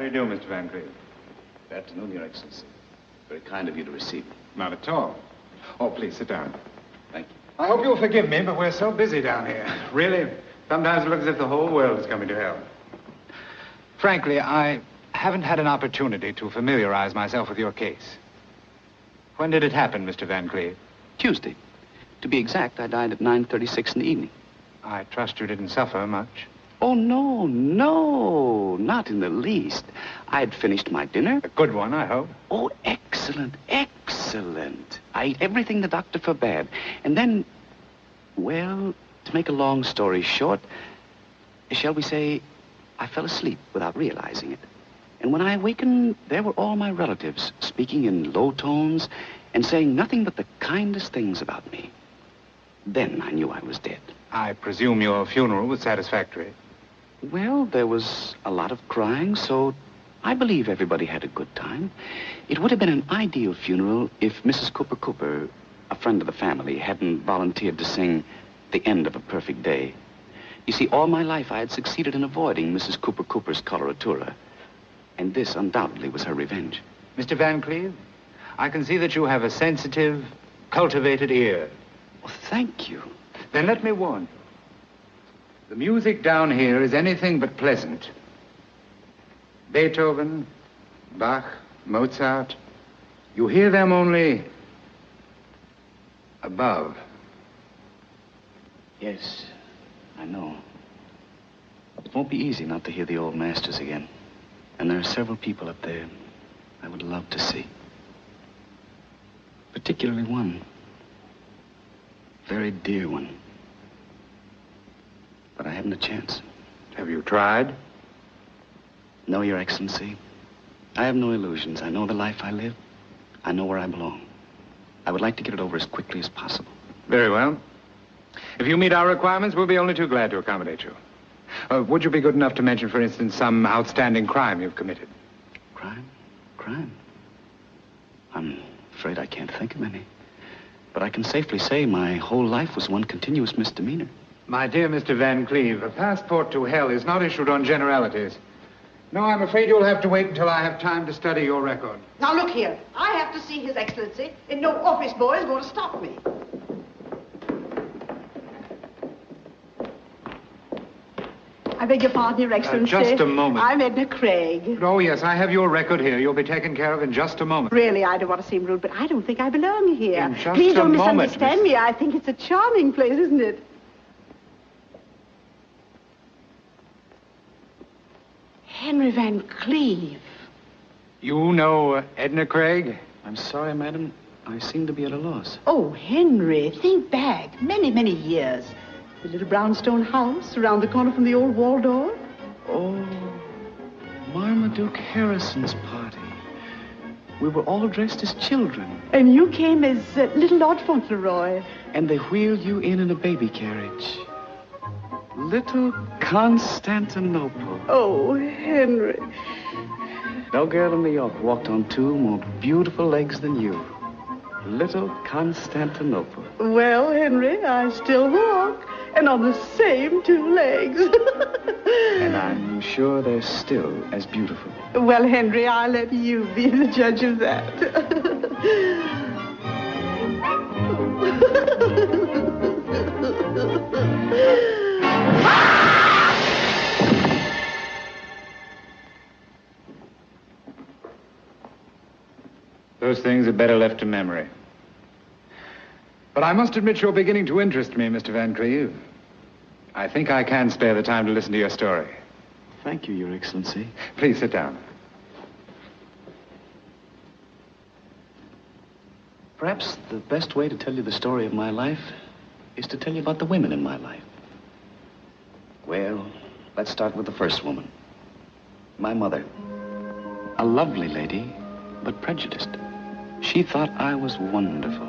do you do, Mr. Van Cleve? Good afternoon, Your Excellency. Very kind of you to receive me. Not at all. Oh, please, sit down. Thank you. I hope you'll forgive me, but we're so busy down here. Really, sometimes it looks as if the whole world is coming to hell. Frankly, I haven't had an opportunity to familiarize myself with your case. When did it happen, Mr. Van Cleve? Tuesday. To be exact, I died at 9:36 in the evening. I trust you didn't suffer much. Oh, no, not in the least. I had finished my dinner. A good one, I hope. Oh, excellent. I ate everything the doctor forbade. And then, well, to make a long story short, shall we say, I fell asleep without realizing it. And when I awakened, there were all my relatives speaking in low tones and saying nothing but the kindest things about me. Then I knew I was dead. I presume your funeral was satisfactory. Well, there was a lot of crying, so I believe everybody had a good time. It would have been an ideal funeral if Mrs. Cooper, a friend of the family, hadn't volunteered to sing The End of a Perfect Day. You see, all my life I had succeeded in avoiding Mrs. Cooper's coloratura. And this undoubtedly was her revenge. Mr. Van Cleve, I can see that you have a sensitive, cultivated ear. Oh, thank you. Then let me warn you. The music down here is anything but pleasant. Beethoven, Bach, Mozart, you hear them only above. Yes, I know. It won't be easy not to hear the old masters again. And there are several people up there I would love to see. Particularly one. Very dear one. But I haven't a chance. Have you tried? No, Your Excellency. I have no illusions. I know the life I live. I know where I belong. I would like to get it over as quickly as possible. Very well. If you meet our requirements, we'll be only too glad to accommodate you. Would you be good enough to mention, for instance, some outstanding crime you've committed? Crime? I'm afraid I can't think of any. But I can safely say my whole life was one continuous misdemeanor. My dear Mr. Van Cleve, a passport to hell is not issued on generalities. No, I'm afraid you'll have to wait until I have time to study your record. Now, look here. I have to see His Excellency, and no office boy is going to stop me. I beg your pardon, Your Excellency. Just a moment. I'm Edna Craig. Oh, yes, I have your record here. You'll be taken care of in just a moment. Really, I don't want to seem rude, but I don't think I belong here. In just Please a don't moment, misunderstand me. I think it's a charming place, isn't it? Henry Van Cleve. You know Edna Craig? I'm sorry, madam. I seem to be at a loss. Oh, Henry, think back. Many, many years. The little brownstone house around the corner from the old Waldorf. Oh, Marmaduke Harrison's party. We were all dressed as children. And you came as little Lord Fauntleroy. And they wheeled you in a baby carriage. Little Constantinople. Oh, Henry. No girl in New York walked on two more beautiful legs than you. Little Constantinople. Well, Henry, I still walk. And on the same two legs. And I'm sure they're still as beautiful. Well, Henry, I'll let you be the judge of that. Those things are better left to memory. But I must admit you're beginning to interest me, Mr. Van Cleve. I think I can spare the time to listen to your story. Thank you, Your Excellency. Please sit down. Perhaps the best way to tell you the story of my life is to tell you about the women in my life. Well, let's start with the first woman. My mother. A lovely lady, but prejudiced. She thought I was wonderful.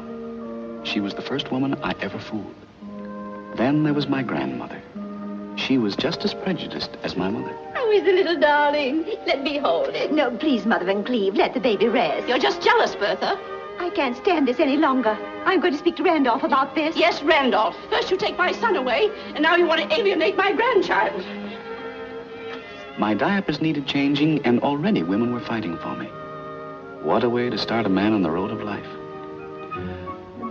She was the first woman I ever fooled. Then there was my grandmother. She was just as prejudiced as my mother. Oh, he's a little darling. Let me hold it. No, please, Mother Van Cleve, let the baby rest. You're just jealous, Bertha. I can't stand this any longer. I'm going to speak to Randolph about this. Yes, Randolph. First you take my son away, and now you want to alienate my grandchild. My diapers needed changing, and already women were fighting for me. What a way to start a man on the road of life.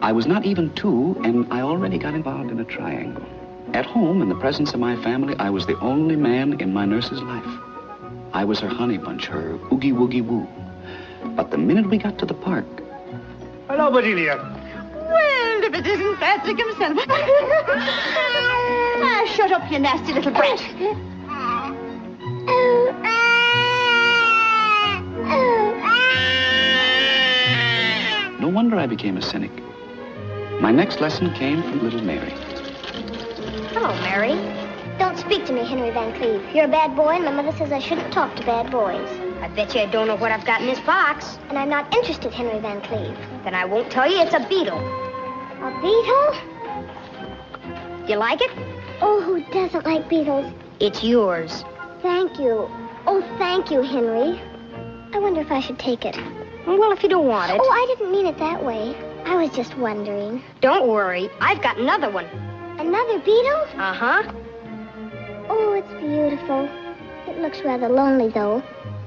I was not even 2, and I already got involved in a triangle. At home, in the presence of my family, I was the only man in my nurse's life. I was her honey bunch, her oogie woogie woo. But the minute we got to the park... Hello, Bedelia. Well, if it isn't Patrick himself. Shut up, you nasty little brat. No wonder I became a cynic. My next lesson came from little Mary. Hello, Mary. Don't speak to me, Henry Van Cleve. You're a bad boy, and my mother says I shouldn't talk to bad boys. I bet you I don't know what I've got in this box. And I'm not interested, Henry Van Cleve. Then I won't tell you it's a beetle. A beetle? You like it? Oh, who doesn't like beetles? It's yours. Thank you. Oh, thank you, Henry. I wonder if I should take it. Well, if you don't want it. Oh, I didn't mean it that way. I was just wondering. Don't worry. I've got another one. Another beetle? Uh-huh. Oh, it's beautiful. It looks rather lonely, though.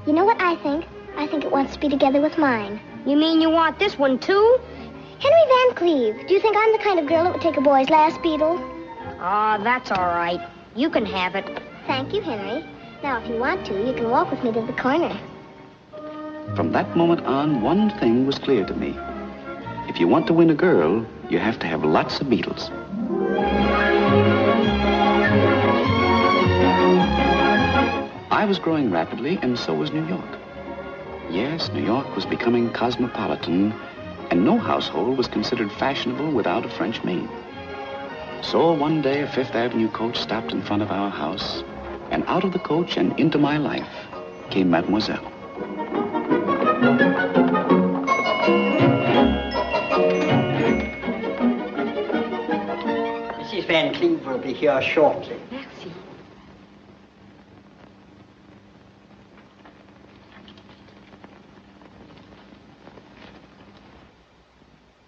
You know what I think? I think it wants to be together with mine. You mean you want this one, too? Henry Van Cleve, do you think I'm the kind of girl that would take a boy's last beetle? Oh, that's all right. You can have it. Thank you, Henry. Now, if you want to, you can walk with me to the corner. From that moment on, one thing was clear to me. If you want to win a girl, you have to have lots of beetles. I was growing rapidly, and so was New York. Yes, New York was becoming cosmopolitan, and no household was considered fashionable without a French maid. So one day, a Fifth Avenue coach stopped in front of our house, and out of the coach and into my life came Mademoiselle. Mrs. Van Cleve will be here shortly. Merci.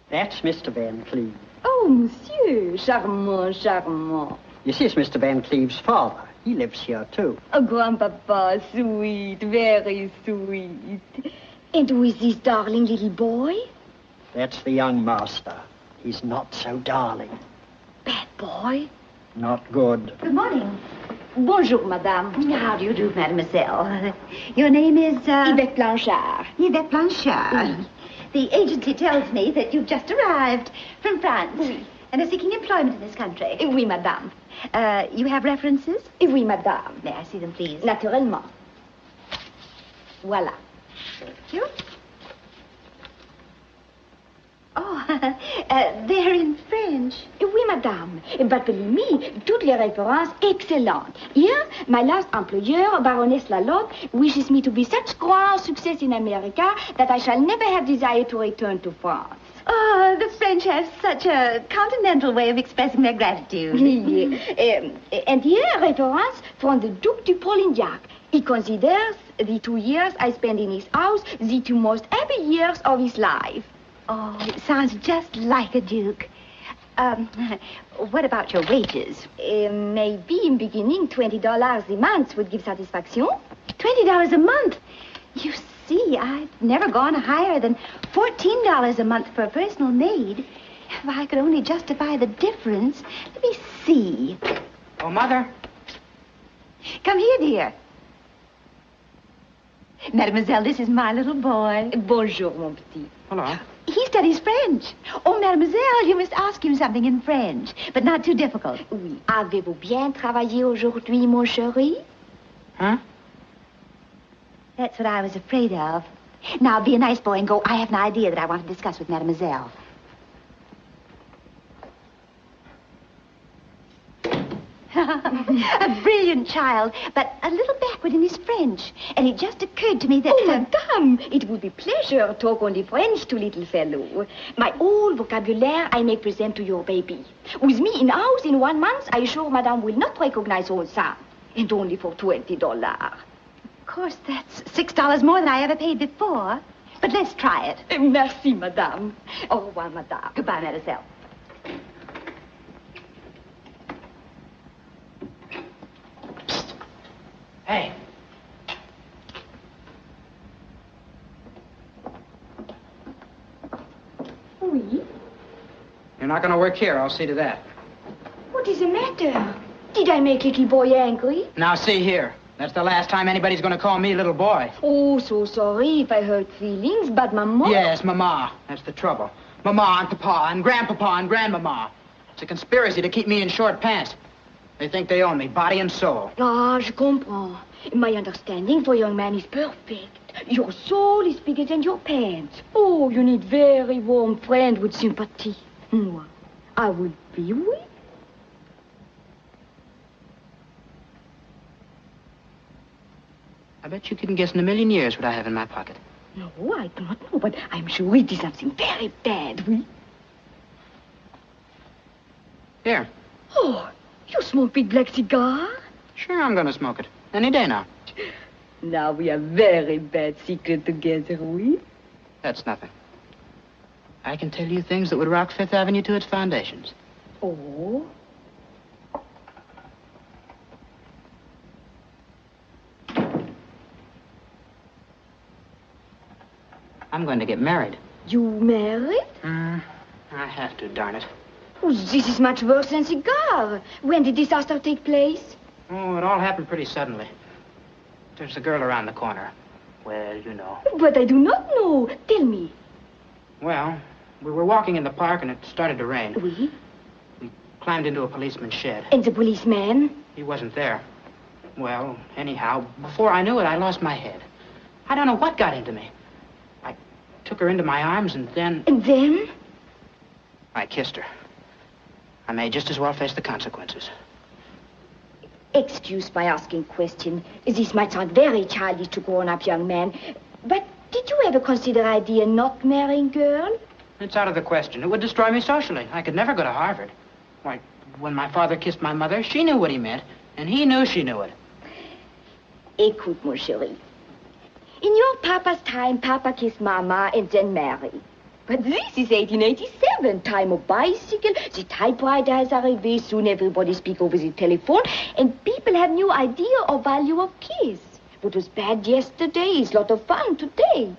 That's Mr. Van Cleve. Oh, monsieur, charmant, charmant. This is Mr. Van Cleve's father. He lives here, too. Oh, grandpapa, sweet, very sweet. And who is this darling little boy? That's the young master. He's not so darling. Bad boy? Not good. Good morning. Bonjour, madame. How do you do, mademoiselle? Your name is, Yvette Blanchard. Yvette Blanchard. The agency tells me that you've just arrived from France and are seeking employment in this country. Oui, madame. You have references? Oui, madame. May I see them, please? Naturellement. Voilà. Thank you. Oh, they're in French. Oui, madame. But believe me, toutes les références excellentes. Here, my last employer, Baroness Lalotte, wishes me to be such grand success in America that I shall never have desire to return to France. Oh, the French have such a continental way of expressing their gratitude. And here, reference from the Duc de Polignac. He considers the 2 years I spent in his house the 2 most happy years of his life. Oh, it sounds just like a duke. What about your wages? Maybe in beginning, $20 a month would give satisfaction. $20 a month? You see, I've never gone higher than $14 a month for a personal maid. If I could only justify the difference. Let me see. Oh, Mother. Come here, dear. Mademoiselle, this is my little boy. Bonjour, mon petit. Hello. He studies French. Oh, mademoiselle, you must ask him something in French, but not too difficult. Oui. Avez-vous bien travaillé aujourd'hui, mon chéri? Huh? That's what I was afraid of. Now, be a nice boy and go. I have an idea that I want to discuss with mademoiselle. A brilliant child, but a little backward in his French. And it just occurred to me that... Oh, madame, it would be pleasure talk only French to little fellow. My whole vocabulary I may present to your baby. With me in house in 1 month, I assure madame will not recognize old son. And only for $20. Of course, that's $6 more than I ever paid before. But let's try it. Merci, madame. Au revoir, madame. Goodbye, mademoiselle. Hey, Oui. You're not going to work here, I'll see to that. What is the matter? Did I make little boy angry? Now, see here. That's the last time anybody's going to call me little boy. Oh, so sorry if I hurt feelings, but Maman... Yes, Mama. That's the trouble. Mama and Papa and Grandpapa and Grandmama. It's a conspiracy to keep me in short pants. They think they own me, body and soul. Ah, je comprends. My understanding for a young man is perfect. Your soul is bigger than your pants. Oh, you need very warm friend with sympathy. Moi, I would be weak. I bet you couldn't guess in a million years what I have in my pocket. No, I do not know, but I'm sure it is something very bad, oui? Here. Oh, you smoke big black cigar? Sure, I'm going to smoke it. Any day now. Now we have very bad secret together, oui? That's nothing. I can tell you things that would rock Fifth Avenue to its foundations. Oh? I'm going to get married. You married? I have to, darn it. Oh, this is much worse than cigar. When did disaster take place? Oh, it all happened pretty suddenly. There's a girl around the corner. Well, you know. But I do not know. Tell me. Well, we were walking in the park and it started to rain. Oui? We climbed into a policeman's shed. And the policeman? He wasn't there. Well, anyhow, before I knew it, I lost my head. I don't know what got into me. I took her into my arms and then... And then? I kissed her. I may just as well face the consequences. Excuse my asking question. This might sound very childish to grown-up young man, but did you ever consider idea not marrying girl? It's out of the question. It would destroy me socially. I could never go to Harvard. Why, when my father kissed my mother, she knew what he meant, and he knew she knew it. Écoute, mon chéri. In your papa's time, Papa kissed Mama and then married. But this is 1887, time of bicycle, the typewriter has arrived, soon everybody speak over the telephone, and people have new idea of value of kiss. What was bad yesterday is lot of fun today.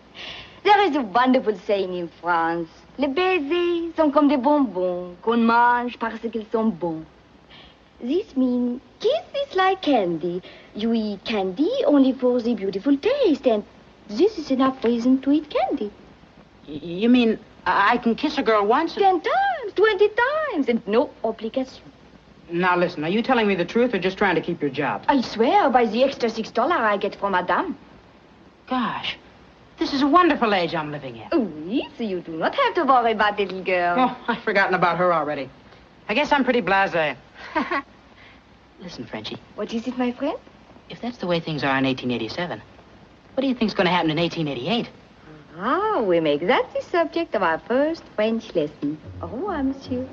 There is a wonderful saying in France, les baisers sont comme des bonbons, qu'on mange parce qu'ils sont bons. This means kiss is like candy. You eat candy only for the beautiful taste, and this is enough reason to eat candy. You mean I can kiss a girl once? 10 times, 20 times, and no obligation. Now, listen, are you telling me the truth or just trying to keep your job? I swear by the extra $6 I get from Madame. Gosh, this is a wonderful age I'm living in. Oui, so you do not have to worry about little girl. Oh, I've forgotten about her already. I guess I'm pretty blasé. Listen, Frenchie. What is it, my friend? If that's the way things are in 1887, what do you think's going to happen in 1888? Ah, we make that the subject of our first French lesson. Au revoir, monsieur.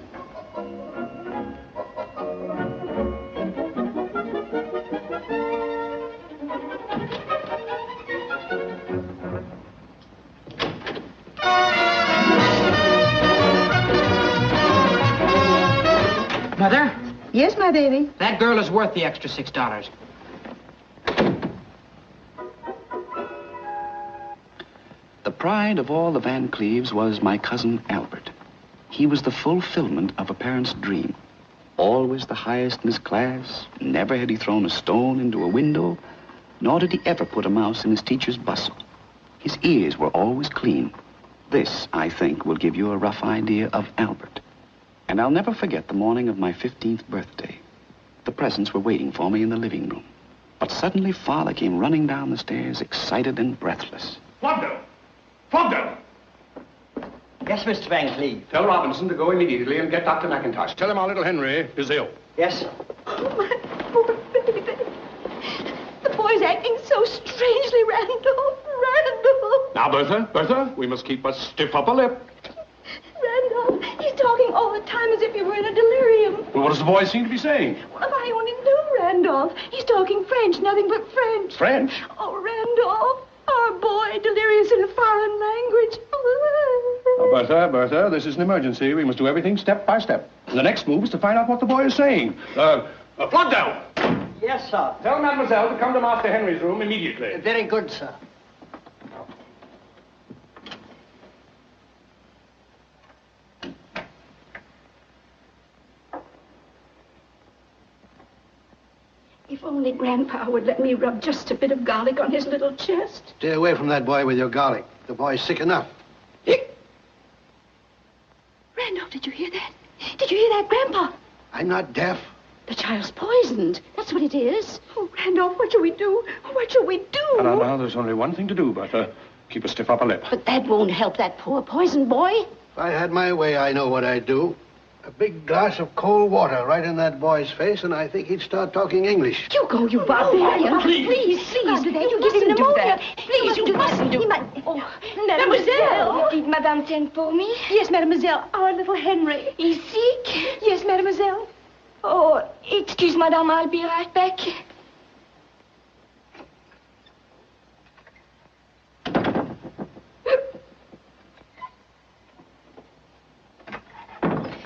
Mother? Yes, my baby. That girl is worth the extra $6. The pride of all the Van Cleves was my cousin Albert. He was the fulfillment of a parent's dream. Always the highest in his class. Never had he thrown a stone into a window, nor did he ever put a mouse in his teacher's bustle. His ears were always clean. This, I think, will give you a rough idea of Albert. And I'll never forget the morning of my 15th birthday. The presents were waiting for me in the living room. But suddenly Father came running down the stairs, excited and breathless. Flogdo! Flogdo! Yes, Mr. Van Cleve. Tell Robinson to go immediately and get Dr. McIntosh. Tell him our little Henry is ill. Yes, sir. Oh, my poor baby. The boy's acting so strangely, Randolph. Randolph. Now, Bertha, we must keep a stiff upper lip. Randolph, he's talking all the time as if he were in a delirium. Well, what does the boy seem to be saying? Well, if I only knew Randolph. He's talking French, nothing but French. French? Oh, Randolph, our boy delirious in a foreign language. Now, Bertha, this is an emergency. We must do everything step by step. And the next move is to find out what the boy is saying. Flogdo! Yes, sir. Tell Mademoiselle to come to Master Henry's room immediately. Very good, sir. If only Grandpa would let me rub just a bit of garlic on his little chest. Stay away from that boy with your garlic. The boy's sick enough. Randolph, did you hear that? Did you hear that, Grandpa? I'm not deaf. The child's poisoned. That's what it is. Oh, Randolph, what shall we do? What shall we do? Well, there's only one thing to do, Bertha. Keep a stiff upper lip. But that won't help that poor poisoned boy. If I had my way, I know what I'd do. A big glass of cold water right in that boy's face, and I think he'd start talking English. Hugo, you barbarian. Please. You You mustn't do that. Please, you mustn't do that. Oh, Mademoiselle. Did Madame send for me? Yes, mademoiselle. Our little Henry. He's sick? Yes, mademoiselle. Oh, excuse, Madame, I'll be right back.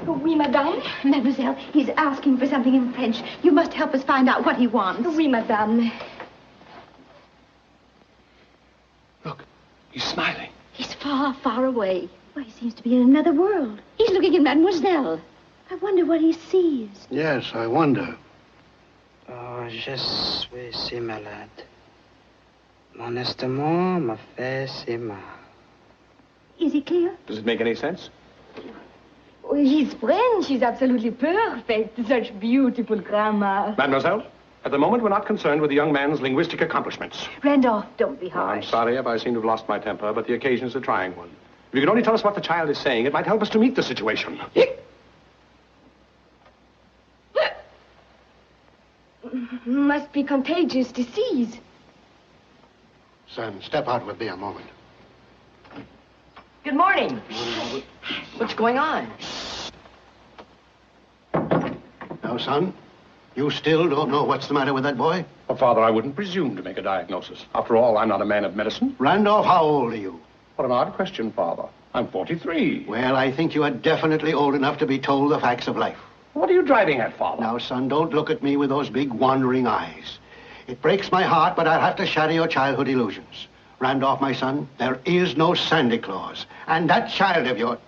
Oui, Madame. Mademoiselle, he's asking for something in French. You must help us find out what he wants. Oui, Madame. Look, he's smiling. He's far, far away. Why, he seems to be in another world. He's looking at Mademoiselle. I wonder what he sees. Yes, I wonder. Oh, je suis si malade. Mon estomac me fait si mal. Is he clear? Does it make any sense? Oh, his French is absolutely perfect. Such beautiful grammar. Mademoiselle, at the moment, we're not concerned with the young man's linguistic accomplishments. Randolph, don't be I'm harsh. sorry if I seem to have lost my temper, but the occasion is a trying one. If you could only tell us what the child is saying, it might help us to meet the situation. Must be contagious disease. Son, step out with me a moment. Good morning. What's going on? Now, son, you still don't know what's the matter with that boy? Well, Father, I wouldn't presume to make a diagnosis. After all, I'm not a man of medicine. Randolph, how old are you? What an odd question, Father. I'm 43. Well, I think you are definitely old enough to be told the facts of life. What are you driving at, Father? Now, son, don't look at me with those big wandering eyes. It breaks my heart, but I'll have to shatter your childhood illusions. Randolph, my son, there is no Santa Claus. And that child of yours...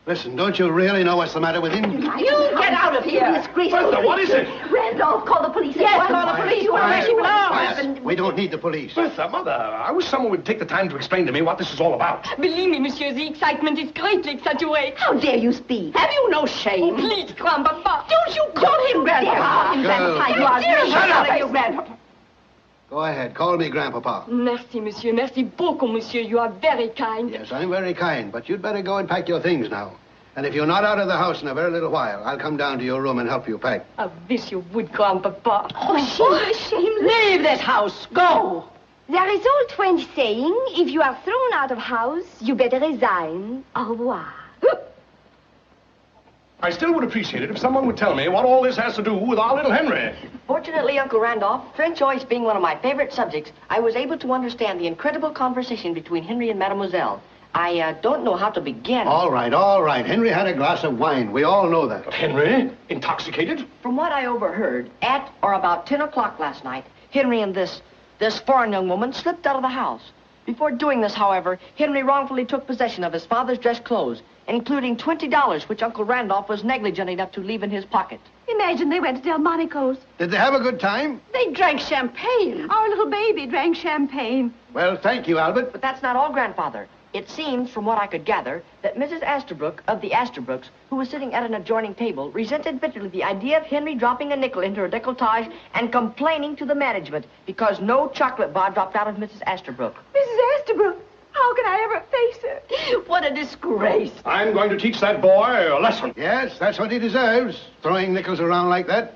Listen, don't you really know what's the matter with him? You get out of here! Disgraceful. Bertha, what is it? Randolph, call the police. Yes, call the police. You want to make Quiet. We don't need the police. Bertha, Mother, I wish someone would take the time to explain to me what this is all about. Believe me, monsieur, the excitement is greatly exaggerated. How dare you speak? Have you no shame? Oh, please, Grandpapa. Don't you call him Grandpapa? Girl. You are Shut up. your Grandpapa. Go ahead, call me Grandpapa. Merci, monsieur. Merci beaucoup, monsieur. You are very kind. Yes, I'm very kind, but you'd better go and pack your things now. And if you're not out of the house in a very little while, I'll come down to your room and help you pack. I wish you would, Grandpapa. Oh, shameless. Leave this house. Go. There is old French saying, if you are thrown out of house, you better resign. Au revoir. I still would appreciate it if someone would tell me what all this has to do with our little Henry. Fortunately, Uncle Randolph, French always being one of my favorite subjects, I was able to understand the incredible conversation between Henry and Mademoiselle. I don't know how to begin. All right. Henry had a glass of wine. We all know that. Henry? Intoxicated? From what I overheard, at or about 10 o'clock last night, Henry and this foreign young woman slipped out of the house. Before doing this, however, Henry wrongfully took possession of his father's dress clothes, including $20, which Uncle Randolph was negligent enough to leave in his pocket. Imagine they went to Delmonico's. Did they have a good time? They drank champagne. Our little baby drank champagne. Well, thank you, Albert. But that's not all, Grandfather. It seems, from what I could gather, that Mrs. Asterbrook of the Asterbrooks, who was sitting at an adjoining table, resented bitterly the idea of Henry dropping a nickel into her decolletage and complaining to the management because no chocolate bar dropped out of Mrs. Asterbrook. Mrs. Asterbrook, how can I ever face her? What a disgrace. I'm going to teach that boy a lesson. Yes, that's what he deserves, throwing nickels around like that.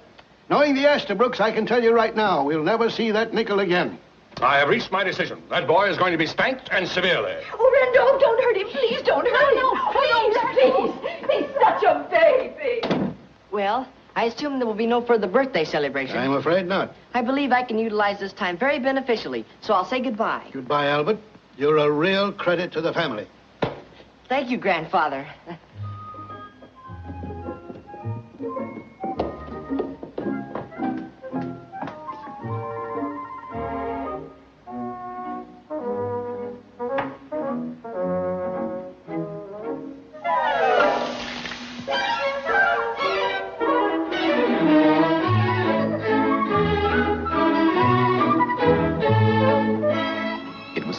Knowing the Asterbrooks, I can tell you right now, we'll never see that nickel again. I have reached my decision. That boy is going to be spanked, and severely. Oh, Randolph, don't hurt him. Please don't hurt him. Please. He's such a baby. Well, I assume there will be no further birthday celebration. I'm afraid not. I believe I can utilize this time very beneficially, so I'll say goodbye. Goodbye, Albert. You're a real credit to the family. Thank you, Grandfather.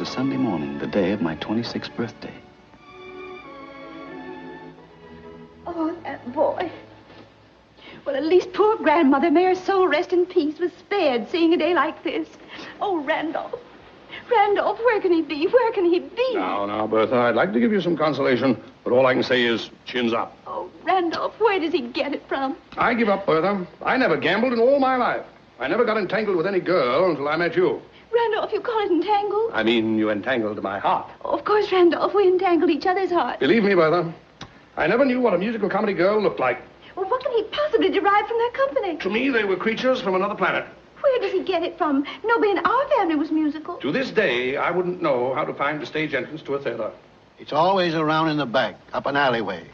was a Sunday morning, the day of my 26th birthday. Oh, that boy. Well, at least poor grandmother, may her soul rest in peace, was spared seeing a day like this. Oh, Randolph. Randolph, where can he be? Where can he be? Now, Bertha, I'd like to give you some consolation, but all I can say is chins up. Oh, Randolph, where does he get it from? I give up, Bertha. I never gambled in all my life. I never got entangled with any girl until I met you. Randolph, you call it entangled? I mean, you entangled my heart. Oh, of course, Randolph, we entangled each other's hearts. Believe me, Bertha, I never knew what a musical comedy girl looked like. Well, what can he possibly derive from their company? To me, they were creatures from another planet. Where does he get it from? Nobody in our family was musical. To this day, I wouldn't know how to find the stage entrance to a theater. It's always around in the back, up an alleyway.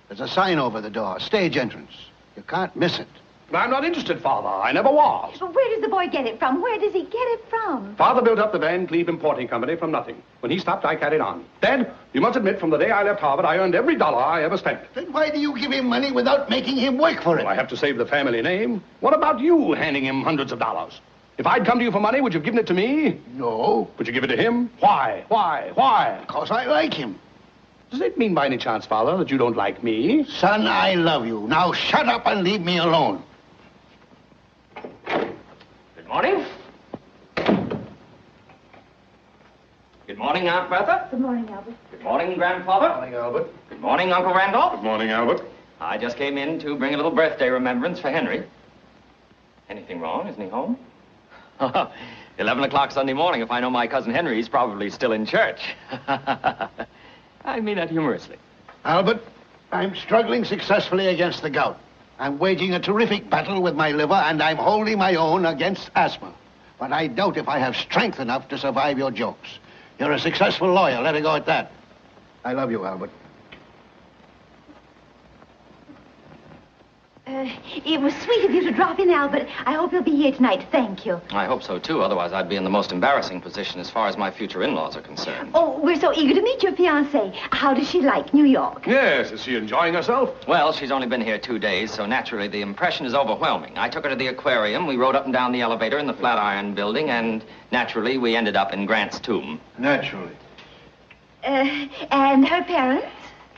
There's a sign over the door, stage entrance. You can't miss it. But I'm not interested, Father. I never was. But where does the boy get it from? Where does he get it from? Father built up the Van Cleve Importing Company from nothing. When he stopped, I carried on. Dad, you must admit, from the day I left Harvard, I earned every dollar I ever spent. Then why do you give him money without making him work for it? Well, I have to save the family name. What about you handing him hundreds of dollars? If I'd come to you for money, would you have given it to me? No. Would you give it to him? Why? Why? Because I like him. Does it mean by any chance, Father, that you don't like me? Son, I love you. Now shut up and leave me alone. Good morning. Good morning, Aunt Bertha. Good morning, Albert. Good morning, Grandfather. Good morning, Albert. Good morning, Uncle Randolph. Good morning, Albert. I just came in to bring a little birthday remembrance for Henry. Anything wrong? Isn't he home? 11 o'clock Sunday morning. If I know my cousin Henry, he's probably still in church. I mean that humorously. Albert, I'm struggling successfully against the gout. I'm waging a terrific battle with my liver, and I'm holding my own against asthma. But I doubt if I have strength enough to survive your jokes. You're a successful lawyer. Let it go at that. I love you, Albert. It was sweet of you to drop in, Albert. I hope you'll be here tonight. Thank you. I hope so, too. Otherwise, I'd be in the most embarrassing position as far as my future in-laws are concerned. Oh, we're so eager to meet your fiancée. How does she like New York? Yes, is she enjoying herself? Well, she's only been here 2 days, so naturally the impression is overwhelming. I took her to the aquarium, we rode up and down the elevator in the Flatiron Building, and naturally we ended up in Grant's tomb. Naturally. And her parents?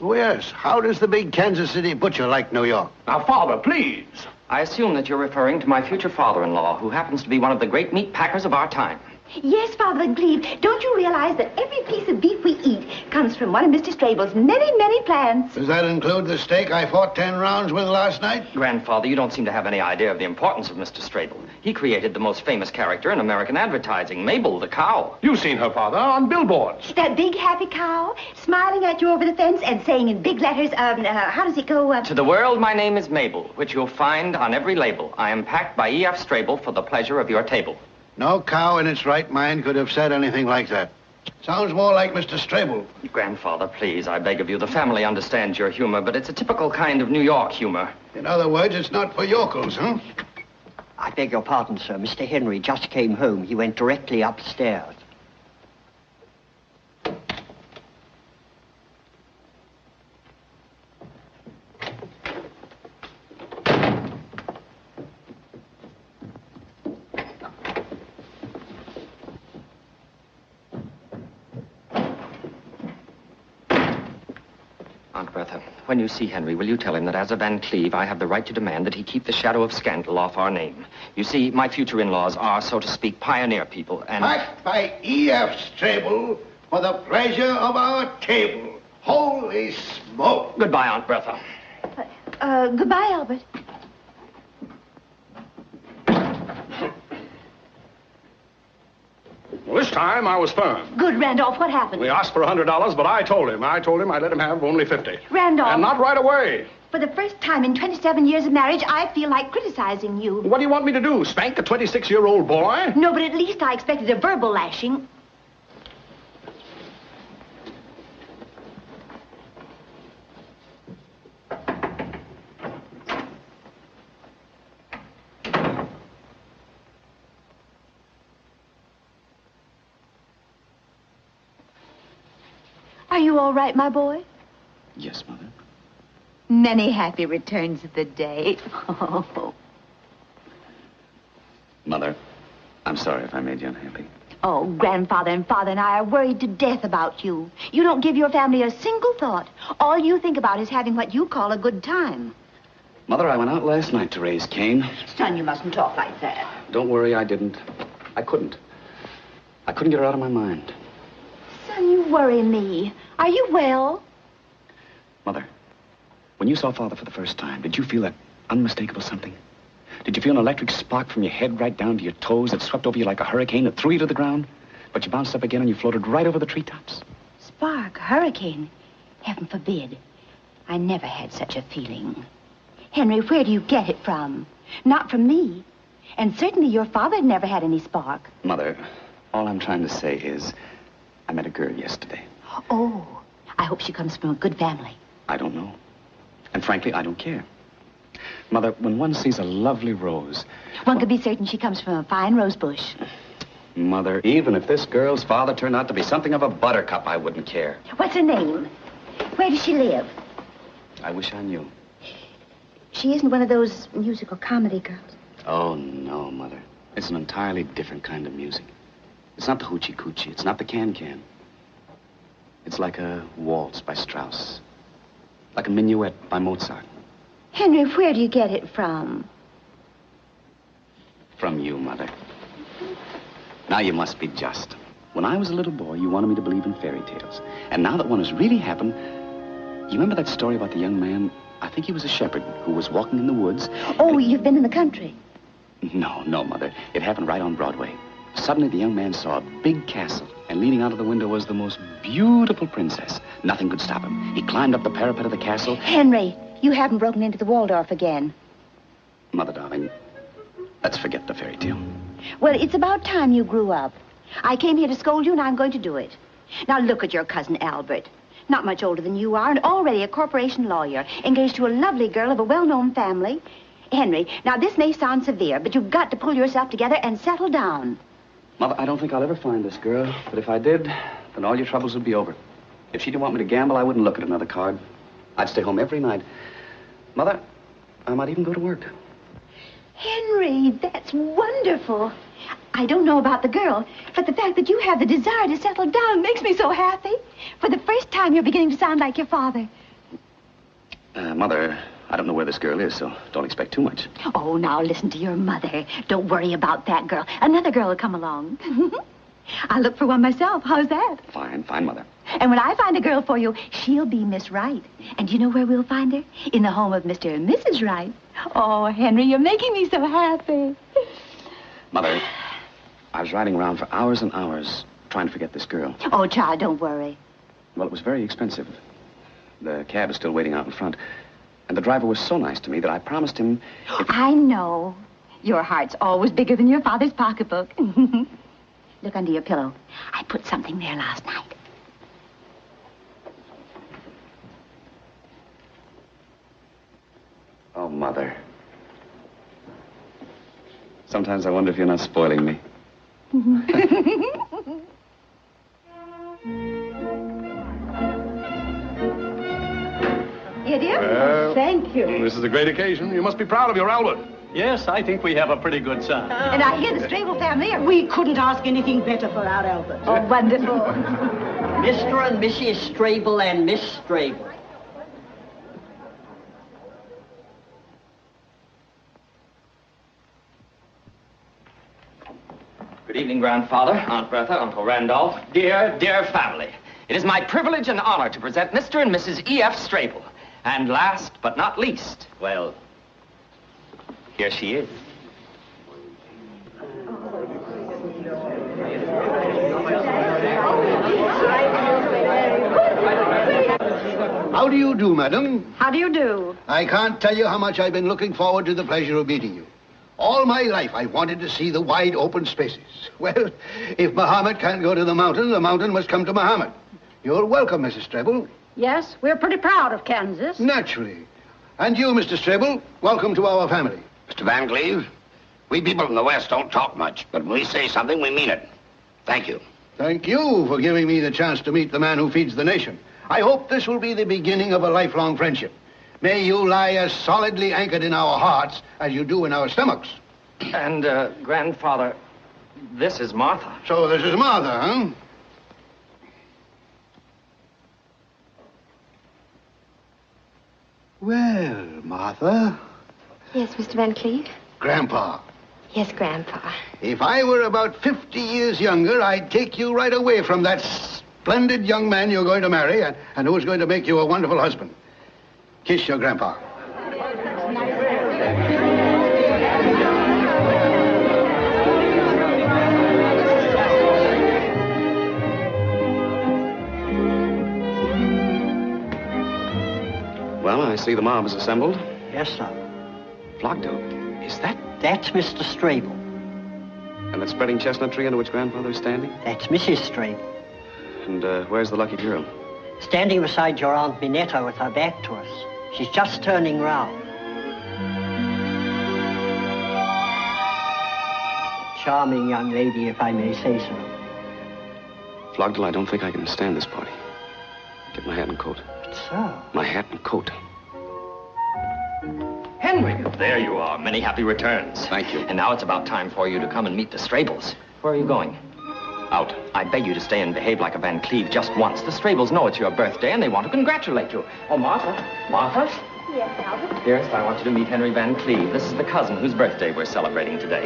Oh, yes. How does the big Kansas City butcher like New York? Now, Father, please. I assume that you're referring to my future father-in-law, who happens to be one of the great meat packers of our time. Yes, Father Van Cleve. Don't you realize that every piece of beef we eat comes from one of Mr. Strable's many, many plants? Does that include the steak I fought 10 rounds with last night? Grandfather, you don't seem to have any idea of the importance of Mr. Strable. He created the most famous character in American advertising, Mabel the cow. You've seen her, Father, on billboards. That big happy cow smiling at you over the fence and saying in big letters, how does it go? To the world, my name is Mabel, which you'll find on every label. I am packed by E.F. Strable for the pleasure of your table. No cow in its right mind could have said anything like that. Sounds more like Mr. Strable. Grandfather, please, I beg of you. The family understands your humor, but it's a typical kind of New York humor. In other words, it's not for yokels, huh? I beg your pardon, sir. Mr. Henry just came home. He went directly upstairs. Aunt Bertha, when you see Henry, will you tell him that as a Van Cleve, I have the right to demand that he keep the shadow of scandal off our name. You see, my future in-laws are, so to speak, pioneer people, and... Packed by E.F. Strable for the pleasure of our table. Holy smoke! Goodbye, Aunt Bertha. Goodbye, Albert. Well, this time I was firm. Good, Randolph. What happened? We asked for $100, but I told him I'd let him have only 50. Randolph. And not right away. For the first time in 27 years of marriage, I feel like criticizing you. What do you want me to do, spank a 26-year-old boy? No, but at least I expected a verbal lashing. Are you all right, my boy? Yes, Mother. Many happy returns of the day. Mother, I'm sorry if I made you unhappy. Oh, Grandfather and Father and I are worried to death about you. You don't give your family a single thought. All you think about is having what you call a good time. Mother, I went out last night to raise Cain. Son, you mustn't talk like that. Don't worry, I didn't. I couldn't. I couldn't get her out of my mind. Son, you worry me. Are you well? Mother, when you saw Father for the first time, did you feel that unmistakable something? Did you feel an electric spark from your head right down to your toes that swept over you like a hurricane that threw you to the ground? But you bounced up again and you floated right over the treetops? Spark, hurricane. Heaven forbid. I never had such a feeling. Henry, where do you get it from? Not from me. And certainly your father never had any spark. Mother, all I'm trying to say is I met a girl yesterday. Oh, I hope she comes from a good family. I don't know. And frankly, I don't care. Mother, when one sees a lovely rose... One could be certain she comes from a fine rose bush. Mother, even if this girl's father turned out to be something of a buttercup, I wouldn't care. What's her name? Where does she live? I wish I knew. She isn't one of those musical comedy girls. Oh, no, Mother. It's an entirely different kind of music. It's not the hoochie-coochie. It's not the can-can. It's like a waltz by Strauss. Like a minuet by Mozart. Henry, where do you get it from? From you, Mother. Now you must be just. When I was a little boy, you wanted me to believe in fairy tales. And now that one has really happened, you remember that story about the young man, I think he was a shepherd, who was walking in the woods? Oh, you've been in the country. No, Mother. It happened right on Broadway. Suddenly, the young man saw a big castle, and leaning out of the window was the most beautiful princess. Nothing could stop him. He climbed up the parapet of the castle. Henry, you haven't broken into the Waldorf again. Mother, darling, let's forget the fairy tale. Well, it's about time you grew up. I came here to scold you, and I'm going to do it. Now, look at your cousin Albert. Not much older than you are, and already a corporation lawyer, engaged to a lovely girl of a well-known family. Henry, now this may sound severe, but you've got to pull yourself together and settle down. Mother, I don't think I'll ever find this girl, but if I did, then all your troubles would be over. If she didn't want me to gamble, I wouldn't look at another card. I'd stay home every night. Mother, I might even go to work. Henry, that's wonderful. I don't know about the girl, but the fact that you have the desire to settle down makes me so happy. For the first time, you're beginning to sound like your father. Mother, I don't know where this girl is, so don't expect too much. Oh, now listen to your mother. Don't worry about that girl. Another girl will come along. I'll look for one myself. How's that? Fine, Mother. And when I find a girl for you, she'll be Miss Wright. And you know where we'll find her? In the home of Mr. and Mrs. Wright. Oh, Henry, you're making me so happy. Mother, I was riding around for hours and hours trying to forget this girl. Oh, child, don't worry. Well, it was very expensive. The cab is still waiting out in front. And the driver was so nice to me that I promised him... I know. Your heart's always bigger than your father's pocketbook. Look under your pillow. I put something there last night. Oh, Mother. Sometimes I wonder if you're not spoiling me. You dear? Well, thank you. This is a great occasion. You must be proud of your Albert. Yes, I think we have a pretty good son. And I hear the Strable family are... We couldn't ask anything better for our Albert. Oh, wonderful. Mr. and Mrs. Strable and Miss Strable. Good evening, Grandfather, Aunt Bertha, Uncle Randolph, dear, dear family. It is my privilege and honor to present Mr. and Mrs. E.F. Strable. And last but not least, well, here she is. How do you do, madam? How do you do? I can't tell you how much I've been looking forward to the pleasure of meeting you. All my life, I've wanted to see the wide open spaces. Well, if Muhammad can't go to the mountain must come to Muhammad. You're welcome, Mrs. Strable. Yes, we're pretty proud of Kansas. Naturally. And you, Mr. Strable, welcome to our family. Mr. Van Cleve, we people in the West don't talk much, but when we say something, we mean it. Thank you. Thank you for giving me the chance to meet the man who feeds the nation. I hope this will be the beginning of a lifelong friendship. May you lie as solidly anchored in our hearts as you do in our stomachs. And, Grandfather, This is Martha. So this is Martha, huh? Well, Martha. Yes, Mr. Van Cleve? Grandpa. Yes, Grandpa. If I were about 50 years younger, I'd take you right away from that splendid young man you're going to marry and who's going to make you a wonderful husband. Kiss your grandpa. Well, I see the mob is assembled. Yes, sir. Flogged to. Is that? That's Mr. Strable. And that spreading chestnut tree under which grandfather's standing? That's Mrs. Strable. And where's the lucky girl? Standing beside your Aunt Minetta with her back to us. She's just turning round. Charming young lady, if I may say so. Flogdell, I don't think I can stand this party. Get my hat and coat. But, sir... My hat and coat. Henry, there you are. Many happy returns. Thank you. And now it's about time for you to come and meet the Strables. Where are you going? Out. I beg you to stay and behave like a Van Cleve just once. The Strables know it's your birthday and they want to congratulate you. Oh, Martha. Martha? Yes, Albert? Dearest, I want you to meet Henry Van Cleve. This is the cousin whose birthday we're celebrating today.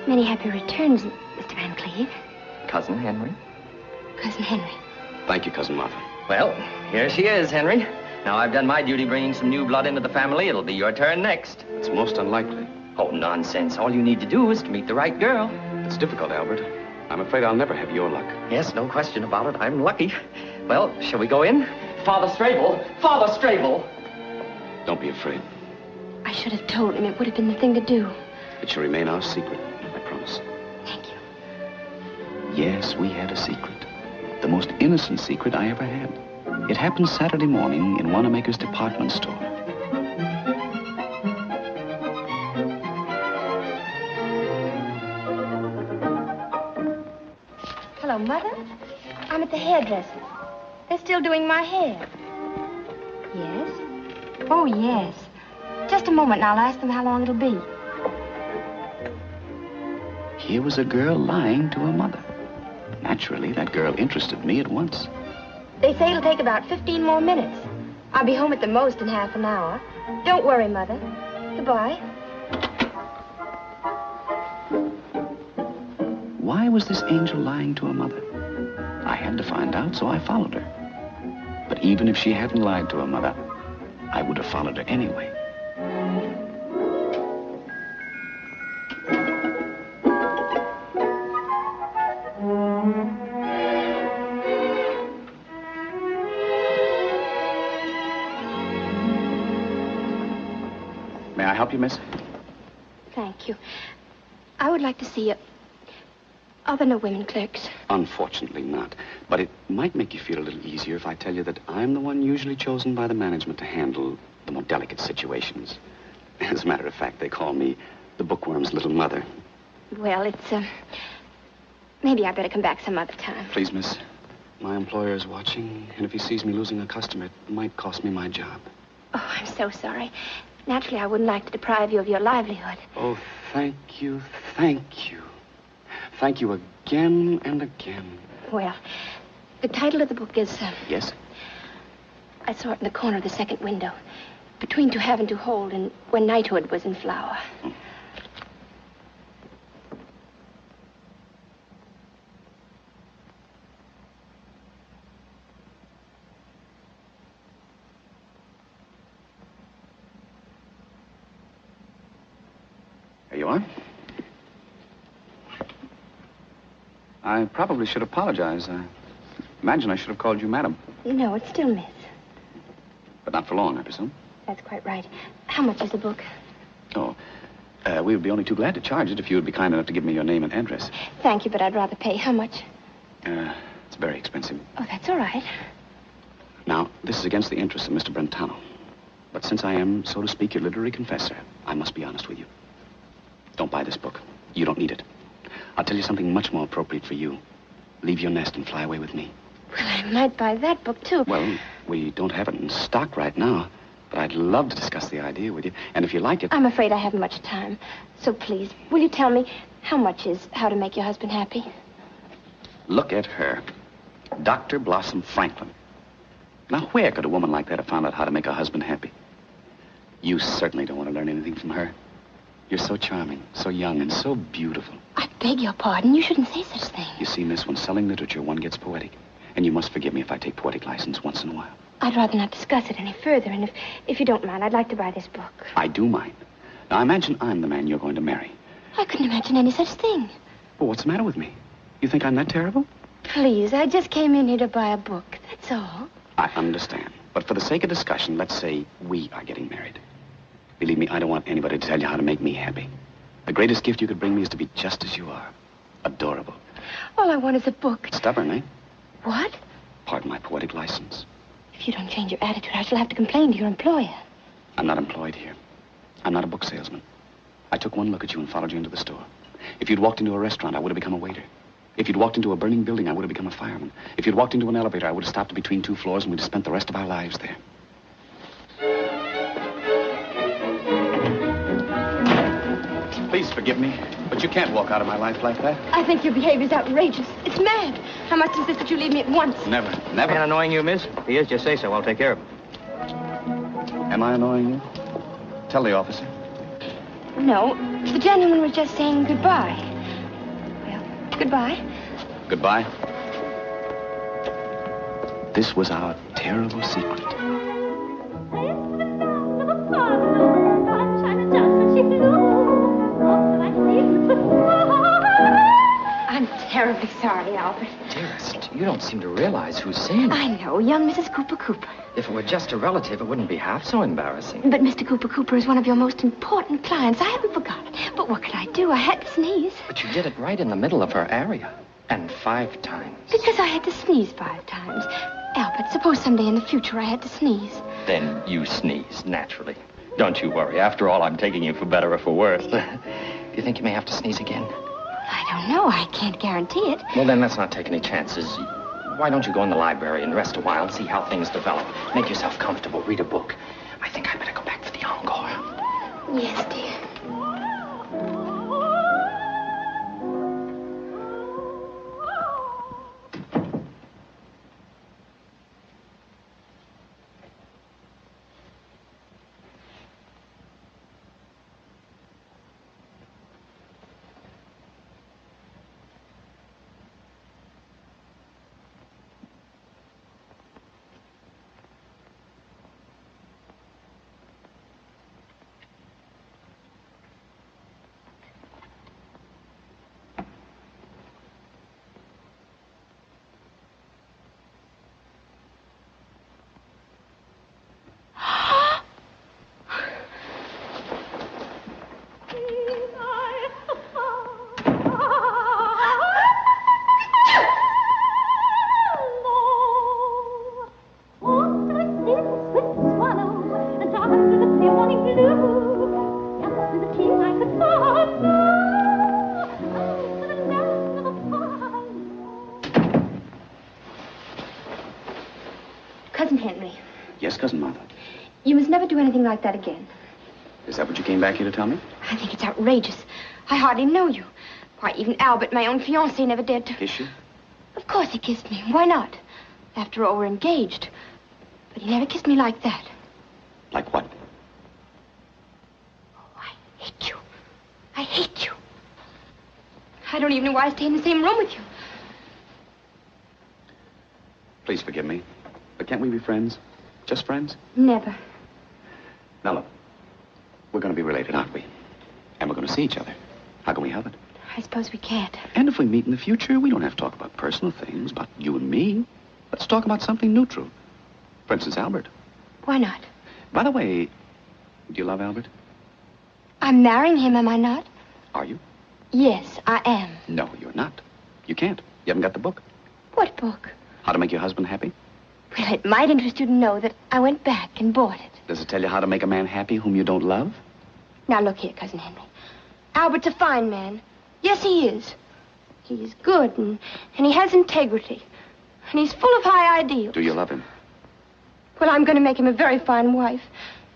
Many happy returns, Mr. Van Cleve. Cousin Henry? Cousin Henry. Thank you, Cousin Martha. Well, here she is, Henry. Now I've done my duty bringing some new blood into the family. It'll be your turn next. It's most unlikely. Oh, nonsense. All you need to do is to meet the right girl. It's difficult, Albert. I'm afraid I'll never have your luck. Yes, no question about it. I'm lucky. Well, shall we go in? Father Strable! Father Strable! Don't be afraid. I should have told him. It would have been the thing to do. It shall remain our secret, I promise. Thank you. Yes, we had a secret. The most innocent secret I ever had. It happened Saturday morning in Wanamaker's department store. Hello, Mother. I'm at the hairdresser's. They're still doing my hair. Yes? Oh, yes. Just a moment, and I'll ask them how long it'll be. Here was a girl lying to her mother. Naturally, that girl interested me at once. They say it'll take about 15 more minutes. I'll be home at the most in half an hour. Don't worry, Mother. Goodbye. Why was this angel lying to her mother? I had to find out, so I followed her. But even if she hadn't lied to her mother, I would have followed her anyway. May I help you, miss? Thank you. I would like to see other women clerks. Unfortunately not. But it might make you feel a little easier if I tell you that I'm the one usually chosen by the management to handle the more delicate situations. As a matter of fact, they call me the bookworm's little mother. Well, it's, maybe I better come back some other time. Please, miss. My employer is watching, and if he sees me losing a customer, it might cost me my job. Oh, I'm so sorry. Naturally, I wouldn't like to deprive you of your livelihood. Oh, thank you, thank you. Thank you again and again. Well, the title of the book is... Yes? I saw it in the corner of the second window. Between To Have and To Hold and When Knighthood Was in Flower. Oh. There you are. I probably should apologize. I imagine I should have called you madam. No, it's still Miss. But not for long, I presume. That's quite right. How much is the book? Oh, we would be only too glad to charge it if you would be kind enough to give me your name and address. Thank you, but I'd rather pay. How much? It's very expensive. Oh, that's all right. Now, this is against the interests of Mr. Brentano. But since I am, so to speak, your literary confessor, I must be honest with you. Don't buy this book. You don't need it. I'll tell you something much more appropriate for you. Leave your nest and fly away with me. Well, I might buy that book, too. Well, we don't have it in stock right now. But I'd love to discuss the idea with you. And if you like it... I'm afraid I haven't much time. So please, will you tell me how much is How to Make Your Husband Happy? Look at her. Dr. Blossom Franklin. Now, where could a woman like that have found out how to make her husband happy? You certainly don't want to learn anything from her. You're so charming, so young, and so beautiful. I beg your pardon. You shouldn't say such things. You see, miss, when selling literature, one gets poetic. And you must forgive me if I take poetic license once in a while. I'd rather not discuss it any further, and if you don't mind, I'd like to buy this book. I do mind. Now, imagine I'm the man you're going to marry. I couldn't imagine any such thing. Well, what's the matter with me? You think I'm that terrible? Please, I just came in here to buy a book, that's all. I understand. But for the sake of discussion, let's say we are getting married. Believe me, I don't want anybody to tell you how to make me happy. The greatest gift you could bring me is to be just as you are. Adorable. All I want is a book. Stubborn, eh? What? Pardon my poetic license. If you don't change your attitude, I shall have to complain to your employer. I'm not employed here. I'm not a book salesman. I took one look at you and followed you into the store. If you'd walked into a restaurant, I would have become a waiter. If you'd walked into a burning building, I would have become a fireman. If you'd walked into an elevator, I would have stopped between two floors and we'd have spent the rest of our lives there. Please forgive me, but you can't walk out of my life like that. I think your behavior's outrageous. It's mad. I must insist that you leave me at once. Never, never. And annoying you, miss? If he is, just say so. I'll take care of him. Am I annoying you? Tell the officer. No, the gentleman was just saying goodbye. Well, goodbye. Goodbye. This was our terrible secret. I'm terribly sorry, Albert. Dearest, you don't seem to realize who's saying it. I know, young Mrs. Cooper. If it were just a relative, it wouldn't be half so embarrassing. But Mr. Cooper is one of your most important clients. I haven't forgotten. But what could I do? I had to sneeze. But you did it right in the middle of her area. And 5 times. Because I had to sneeze 5 times. Albert, suppose someday in the future I had to sneeze. Then you sneeze, naturally. Don't you worry. After all, I'm taking you for better or for worse. Do you think you may have to sneeze again? I don't know. I can't guarantee it. Well, then let's not take any chances. Why don't you go in the library and rest a while and see how things develop? Make yourself comfortable. Read a book. I think I better go back for the encore. Yes, dear. Cousin Martha. You must never do anything like that again. Is that what you came back here to tell me? I think it's outrageous. I hardly know you. Why, even Albert, my own fiancé, never dared to... Kiss you? Of course he kissed me. Why not? After all, we're engaged. But he never kissed me like that. Like what? Oh, I hate you. I hate you. I don't even know why I stay in the same room with you. Please forgive me. But can't we be friends? Just friends? Never. Now, look. We're going to be related, aren't we? And we're going to see each other. How can we help it? I suppose we can't. And if we meet in the future, we don't have to talk about personal things, about you and me. Let's talk about something neutral. For instance, Albert. Why not? By the way, do you love Albert? I'm marrying him, am I not? Are you? Yes, I am. No, you're not. You can't. You haven't got the book. What book? How to Make Your Husband Happy? Well, it might interest you to know that I went back and bought it. Does it tell you how to make a man happy whom you don't love? Now, look here, Cousin Henry. Albert's a fine man. Yes, he is. He's good, and he has integrity. And he's full of high ideals. Do you love him? Well, I'm going to make him a very fine wife.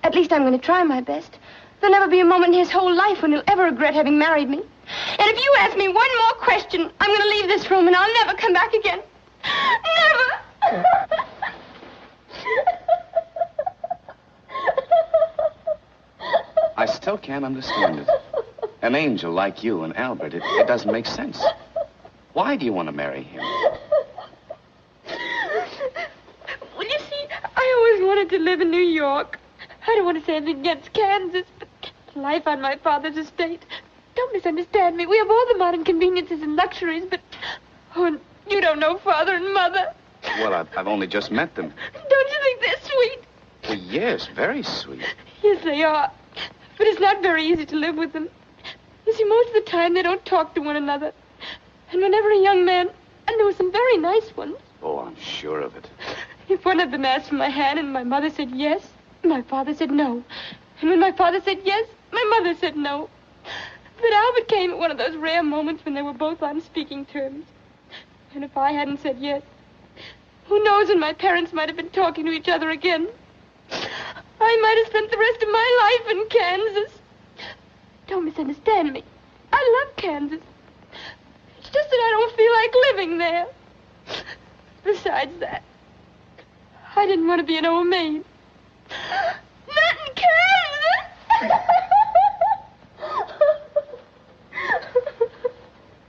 At least I'm going to try my best. There'll never be a moment in his whole life when he'll ever regret having married me. And if you ask me one more question, I'm going to leave this room and I'll never come back again. Never! I still can't understand it. An angel like you and Albert, it doesn't make sense. Why do you want to marry him? Well, you see, I always wanted to live in New York. I don't want to say anything against Kansas, but life on my father's estate. Don't misunderstand me. We have all the modern conveniences and luxuries, but... Oh, and you don't know Father and Mother. Well, I've only just met them. Don't you think they're sweet? Well, yes, very sweet. Yes, they are. But it's not very easy to live with them. You see, most of the time they don't talk to one another. And whenever a young man... And there were some very nice ones. Oh, I'm sure of it. If one of them asked for my hand and my mother said yes, my father said no. And when my father said yes, my mother said no. But Albert came at one of those rare moments when they were both on speaking terms. And if I hadn't said yes, who knows when my parents might have been talking to each other again. I might have spent the rest of my life in Kansas. Don't misunderstand me. I love Kansas. It's just that I don't feel like living there. Besides that, I didn't want to be an old maid. Not in Kansas!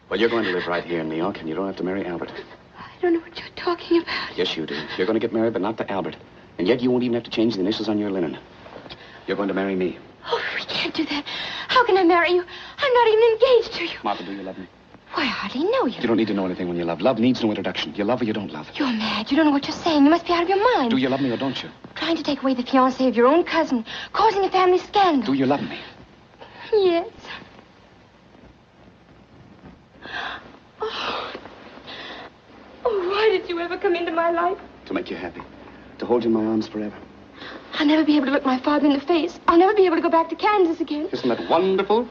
Well, you're going to live right here in New York, and you don't have to marry Albert. I don't know what you're talking about. Yes, you do. You're going to get married, but not to Albert. And yet you won't even have to change the initials on your linen. You're going to marry me. Oh, we can't do that. How can I marry you? I'm not even engaged to you. Martha, do you love me? Why, I hardly know you. You don't need to know anything when you love. Love needs no introduction. You love or you don't love. You're mad. You don't know what you're saying. You must be out of your mind. Do you love me or don't you? Trying to take away the fiancé of your own cousin, causing a family scandal. Do you love me? Yes. Oh, why did you ever come into my life? To make you happy. To hold you in my arms forever. I'll never be able to look my father in the face. I'll never be able to go back to Kansas again. Isn't that wonderful?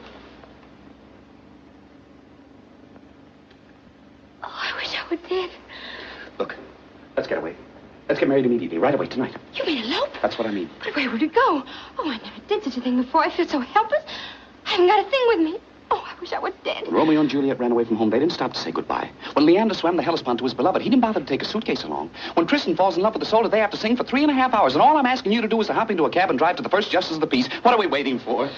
Oh, I wish I were dead. Look, let's get away. Let's get married immediately, right away, tonight. You mean elope? That's what I mean. But where would it go? Oh, I never did such a thing before. I feel so helpless. I haven't got a thing with me. Oh, I wish I were dead. When Romeo and Juliet ran away from home, they didn't stop to say goodbye. When Leander swam the Hellespont to his beloved, he didn't bother to take a suitcase along. When Tristan falls in love with Isolde, they have to sing for 3.5 hours. And all I'm asking you to do is to hop into a cab and drive to the first justice of the peace. What are we waiting for?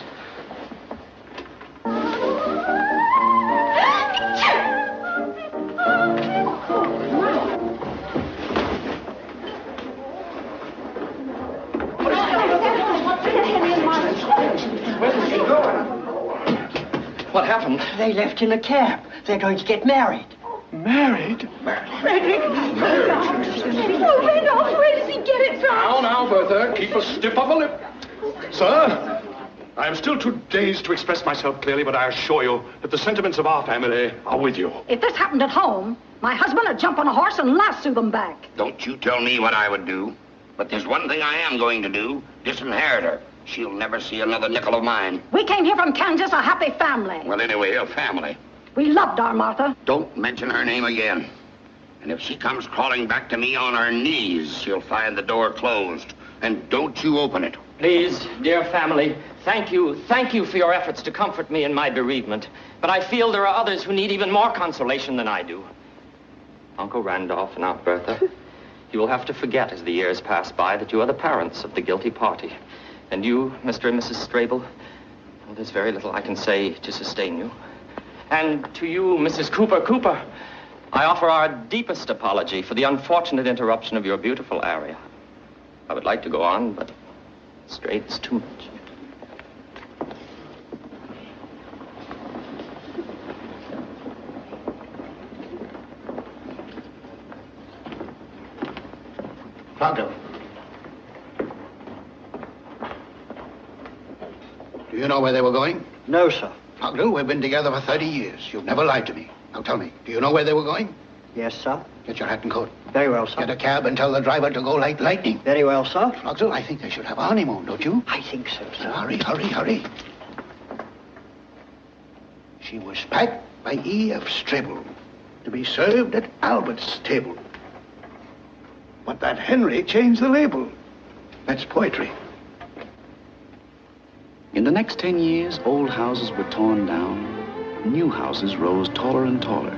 What happened? They left in a cab. They're going to get married. Married? Frederick! Oh, Randolph, where does he get it from? Now, Bertha, keep a stiff upper lip. Sir, I am still too dazed to express myself clearly, but I assure you that the sentiments of our family are with you. If this happened at home, my husband would jump on a horse and lasso them back. Don't you tell me what I would do. But there's one thing I am going to do. Disinherit her. She'll never see another nickel of mine. We came here from Kansas a happy family. Well, anyway, a family. We loved our Martha. Don't mention her name again. And if she comes crawling back to me on her knees, she'll find the door closed. And don't you open it. Please, dear family, thank you for your efforts to comfort me in my bereavement. But I feel there are others who need even more consolation than I do. Uncle Randolph and Aunt Bertha, you will have to forget as the years pass by that you are the parents of the guilty party. And you, Mr. and Mrs. Strable, well, there's very little I can say to sustain you. And to you, Mrs. Cooper, I offer our deepest apology for the unfortunate interruption of your beautiful aria. I would like to go on, but straight's too much. Pronto. Do you know where they were going? No, sir. Pronto, we've been together for 30 years. You've never lied to me. Now tell me, do you know where they were going? Yes, sir. Get your hat and coat. Very well, sir. Get a cab and tell the driver to go like lightning. Very well, sir. Pronto, I think they should have a honeymoon, don't you? I think so, sir. Hurry. She was packed by E.F. Strable to be served at Albert's table. But that Henry changed the label. That's poetry. In the next 10 years, old houses were torn down. New houses rose taller and taller.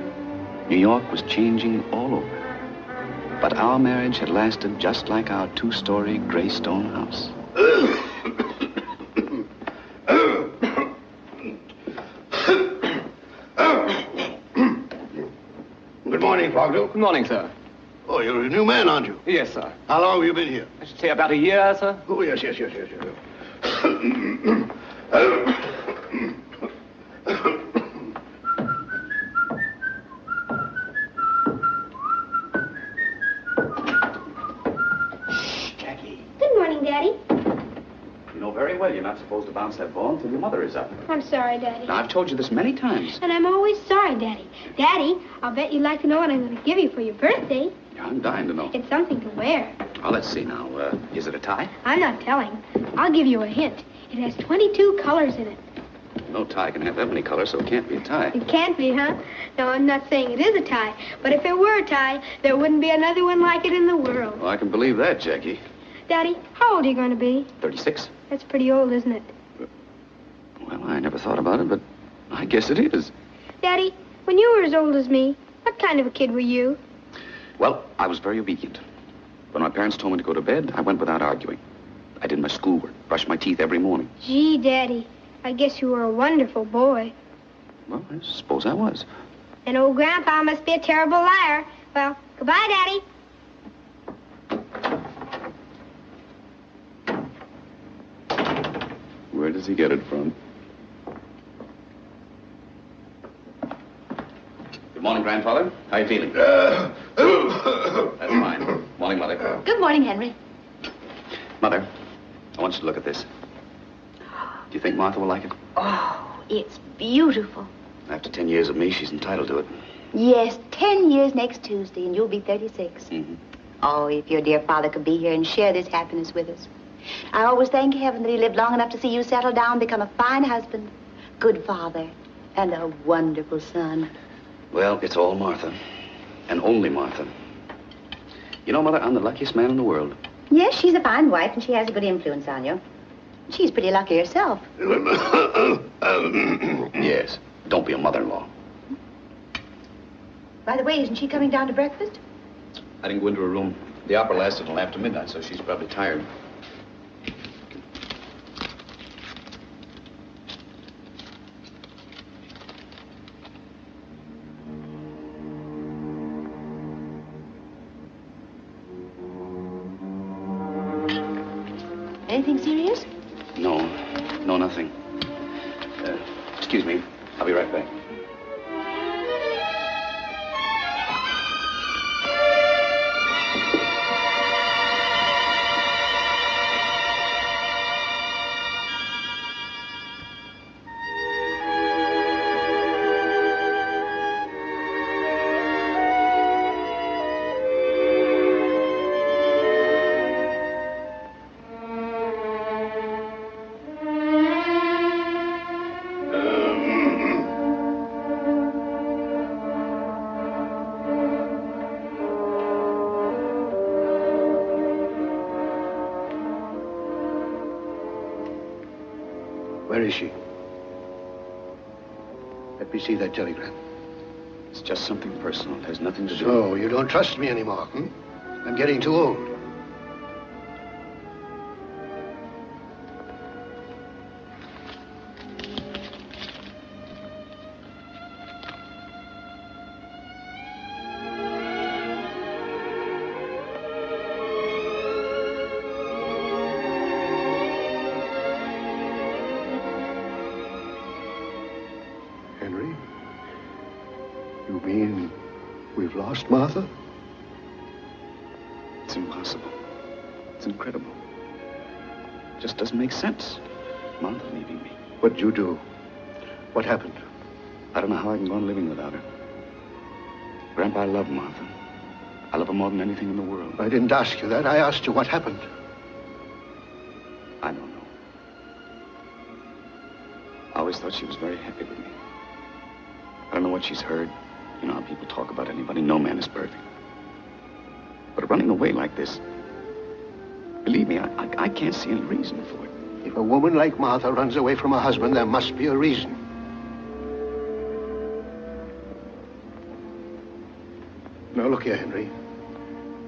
New York was changing all over. But our marriage had lasted just like our 2-story gray stone house. Good morning, Fogdell. Good morning, sir. Oh, you're a new man, aren't you? Yes, sir. How long have you been here? I should say about a year, sir. Oh, yes. Jackie, Good morning, Daddy. you know very well you're not supposed to bounce that ball until your mother is up. I'm sorry, Daddy. Now, I've told you this many times. And I'm always sorry, Daddy. Daddy, I'll bet you'd like to know what I'm going to give you for your birthday. Yeah, I'm dying to know. It's something to wear. Oh, let's see now. Is it a tie? I'm not telling. I'll give you a hint. It has 22 colors in it. No tie can have that many colors, so it can't be a tie. It can't be, huh? No, I'm not saying it is a tie. But if it were a tie, there wouldn't be another one like it in the world. Well, I can believe that, Jackie. Daddy, how old are you going to be? 36? That's pretty old, isn't it? Well, I never thought about it, but I guess it is. Daddy, when you were as old as me, what kind of a kid were you? Well, I was very obedient. When my parents told me to go to bed, I went without arguing. I did my schoolwork, brushed my teeth every morning. Gee, Daddy, I guess you were a wonderful boy. Well, I suppose I was. And old Grandpa must be a terrible liar. Well, goodbye, Daddy. Where does he get it from? Good morning, Grandfather. How are you feeling? That's fine. Morning, Mother. Good morning, Henry. Mother, I want you to look at this. Do you think Martha will like it? Oh, it's beautiful. After 10 years of me, she's entitled to it. Yes, 10 years next Tuesday, and you'll be 36. Mm-hmm. Oh, if your dear father could be here and share this happiness with us. I always thank heaven that he lived long enough to see you settle down, become a fine husband, good father, and a wonderful son. Well, it's all Martha. And only Martha. You know, Mother, I'm the luckiest man in the world. Yes, she's a fine wife, and she has a good influence on you. She's pretty lucky herself. Yes. Don't be a mother-in-law. By the way, isn't she coming down to breakfast? I didn't go into her room. The opera lasted until after midnight, so she's probably tired. Anything serious? No, nothing. Excuse me. I'll be right back. Where is she? Let me see that telegram. It's just something personal. It has nothing to do... So, you don't trust me anymore, hmm? I'm getting too old. Henry? You mean we've lost Martha? It's impossible. It's incredible. It just doesn't make sense. Martha leaving me. What'd you do? What happened? I don't know how I can go on living without her. Grandpa, I love Martha. I love her more than anything in the world. I didn't ask you that. I asked you what happened. I don't know. I always thought she was very happy with me. I don't know what she's heard. You know how people talk about anybody. No man is perfect. But running away like this, believe me, I can't see any reason for it. If a woman like Martha runs away from her husband, there must be a reason. Now, look here, Henry.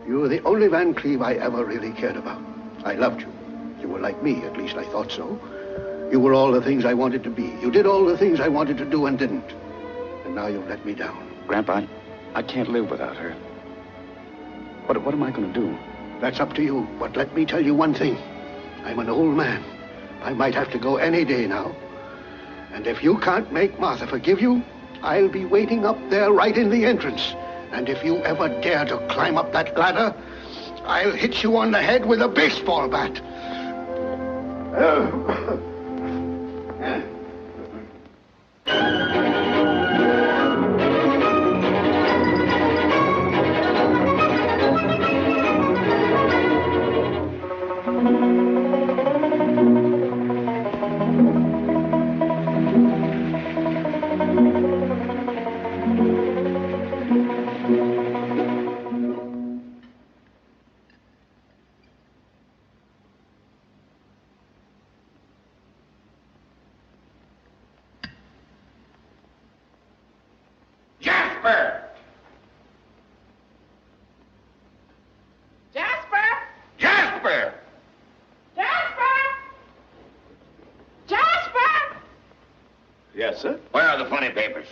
You were the only Van Cleve I ever really cared about. I loved you. You were like me, at least I thought so. You were all the things I wanted to be. You did all the things I wanted to do and didn't. And now you've let me down. Grandpa, I can't live without her. What am I going to do? That's up to you. But let me tell you one thing. I'm an old man. I might have to go any day now. And if you can't make Martha forgive you, I'll be waiting up there right in the entrance. And if you ever dare to climb up that ladder, I'll hit you on the head with a baseball bat. Jasper! Jasper! Jasper! Jasper! Jasper! Yes, sir? Where are the funny papers?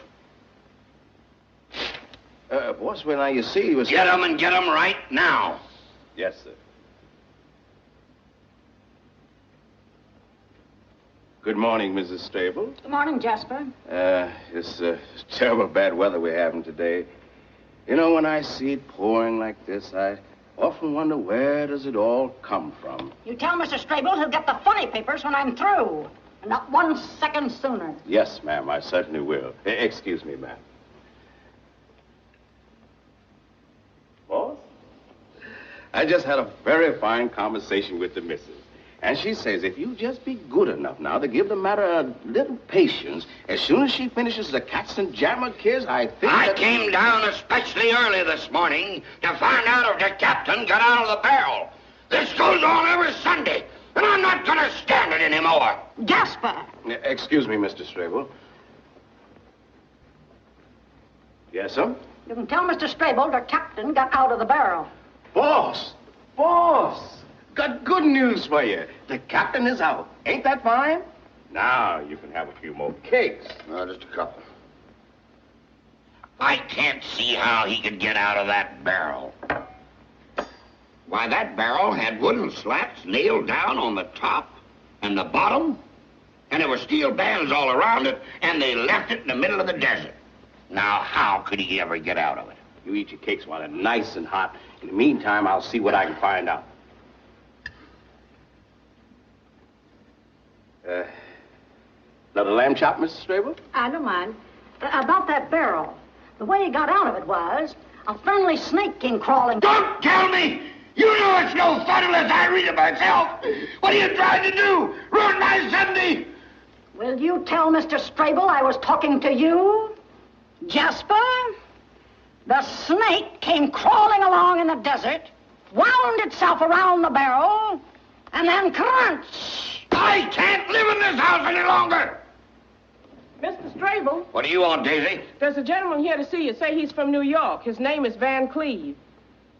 Boss, well, now you see he was... Get them and get them right now. Yes, sir. Good morning, Mrs. Strable. Good morning, Jasper. It's terrible bad weather we're having today. You know, when I see it pouring like this, I often wonder where does it all come from. You tell Mr. Strable he'll get the funny papers when I'm through. And not 1 second sooner. Yes, ma'am, I certainly will. Excuse me, ma'am. Boss? I just had a very fine conversation with the missus. And she says if you just be good enough now to give the matter a little patience, as soon as she finishes the cats and jammer kids, I think I came down especially early this morning to find out if the captain got out of the barrel. This goes on every Sunday, and I'm not going to stand it anymore. Jasper! Excuse me, Mr. Strable. Yes, sir? You can tell Mr. Strable the captain got out of the barrel. Boss! Boss! Got good news for you. The captain is out. Ain't that fine? Now you can have a few more cakes. No, just a couple. I can't see how he could get out of that barrel. Why, that barrel had wooden slats nailed down on the top and the bottom, and there were steel bands all around it, and they left it in the middle of the desert. Now, how could he ever get out of it? You eat your cakes while they're nice and hot. In the meantime, I'll see what I can find out. Another lamb chop, Mr. Strable? I don't mind. About that barrel. The way he got out of it was a friendly snake came crawling. Don't tell me! You know it's no fun unless I read it myself. What are you trying to do? Ruin my Sunday? Will you tell Mr. Strable I was talking to you? Jasper? The snake came crawling along in the desert, wound itself around the barrel, and then crunch! I can't live in this house any longer! Mr. Strable, What do you want, Daisy? there's a gentleman here to see you. Say he's from New York. His name is Van Cleve.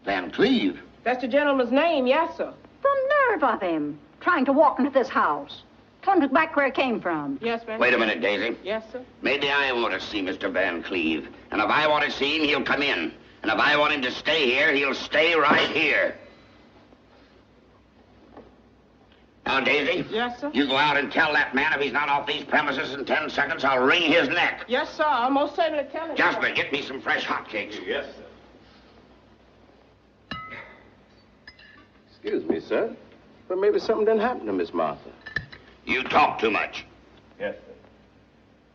Van Cleve? That's the gentleman's name, yes, sir. The nerve of him, trying to walk into this house. Tell him to go back where he came from. Yes, Van. Wait a minute, Daisy. Yes, sir. Maybe I want to see Mr. Van Cleve. And if I want to see him, he'll come in. And if I want him to stay here, he'll stay right here. Now, Daisy. Yes, sir. You go out and tell that man if he's not off these premises in 10 seconds, I'll wring his neck. Yes, sir. I'll most certainly tell him. Jasper, get me some fresh hotcakes. Yes, sir. Excuse me, sir. But maybe something didn't happen to Miss Martha. You talk too much. Yes,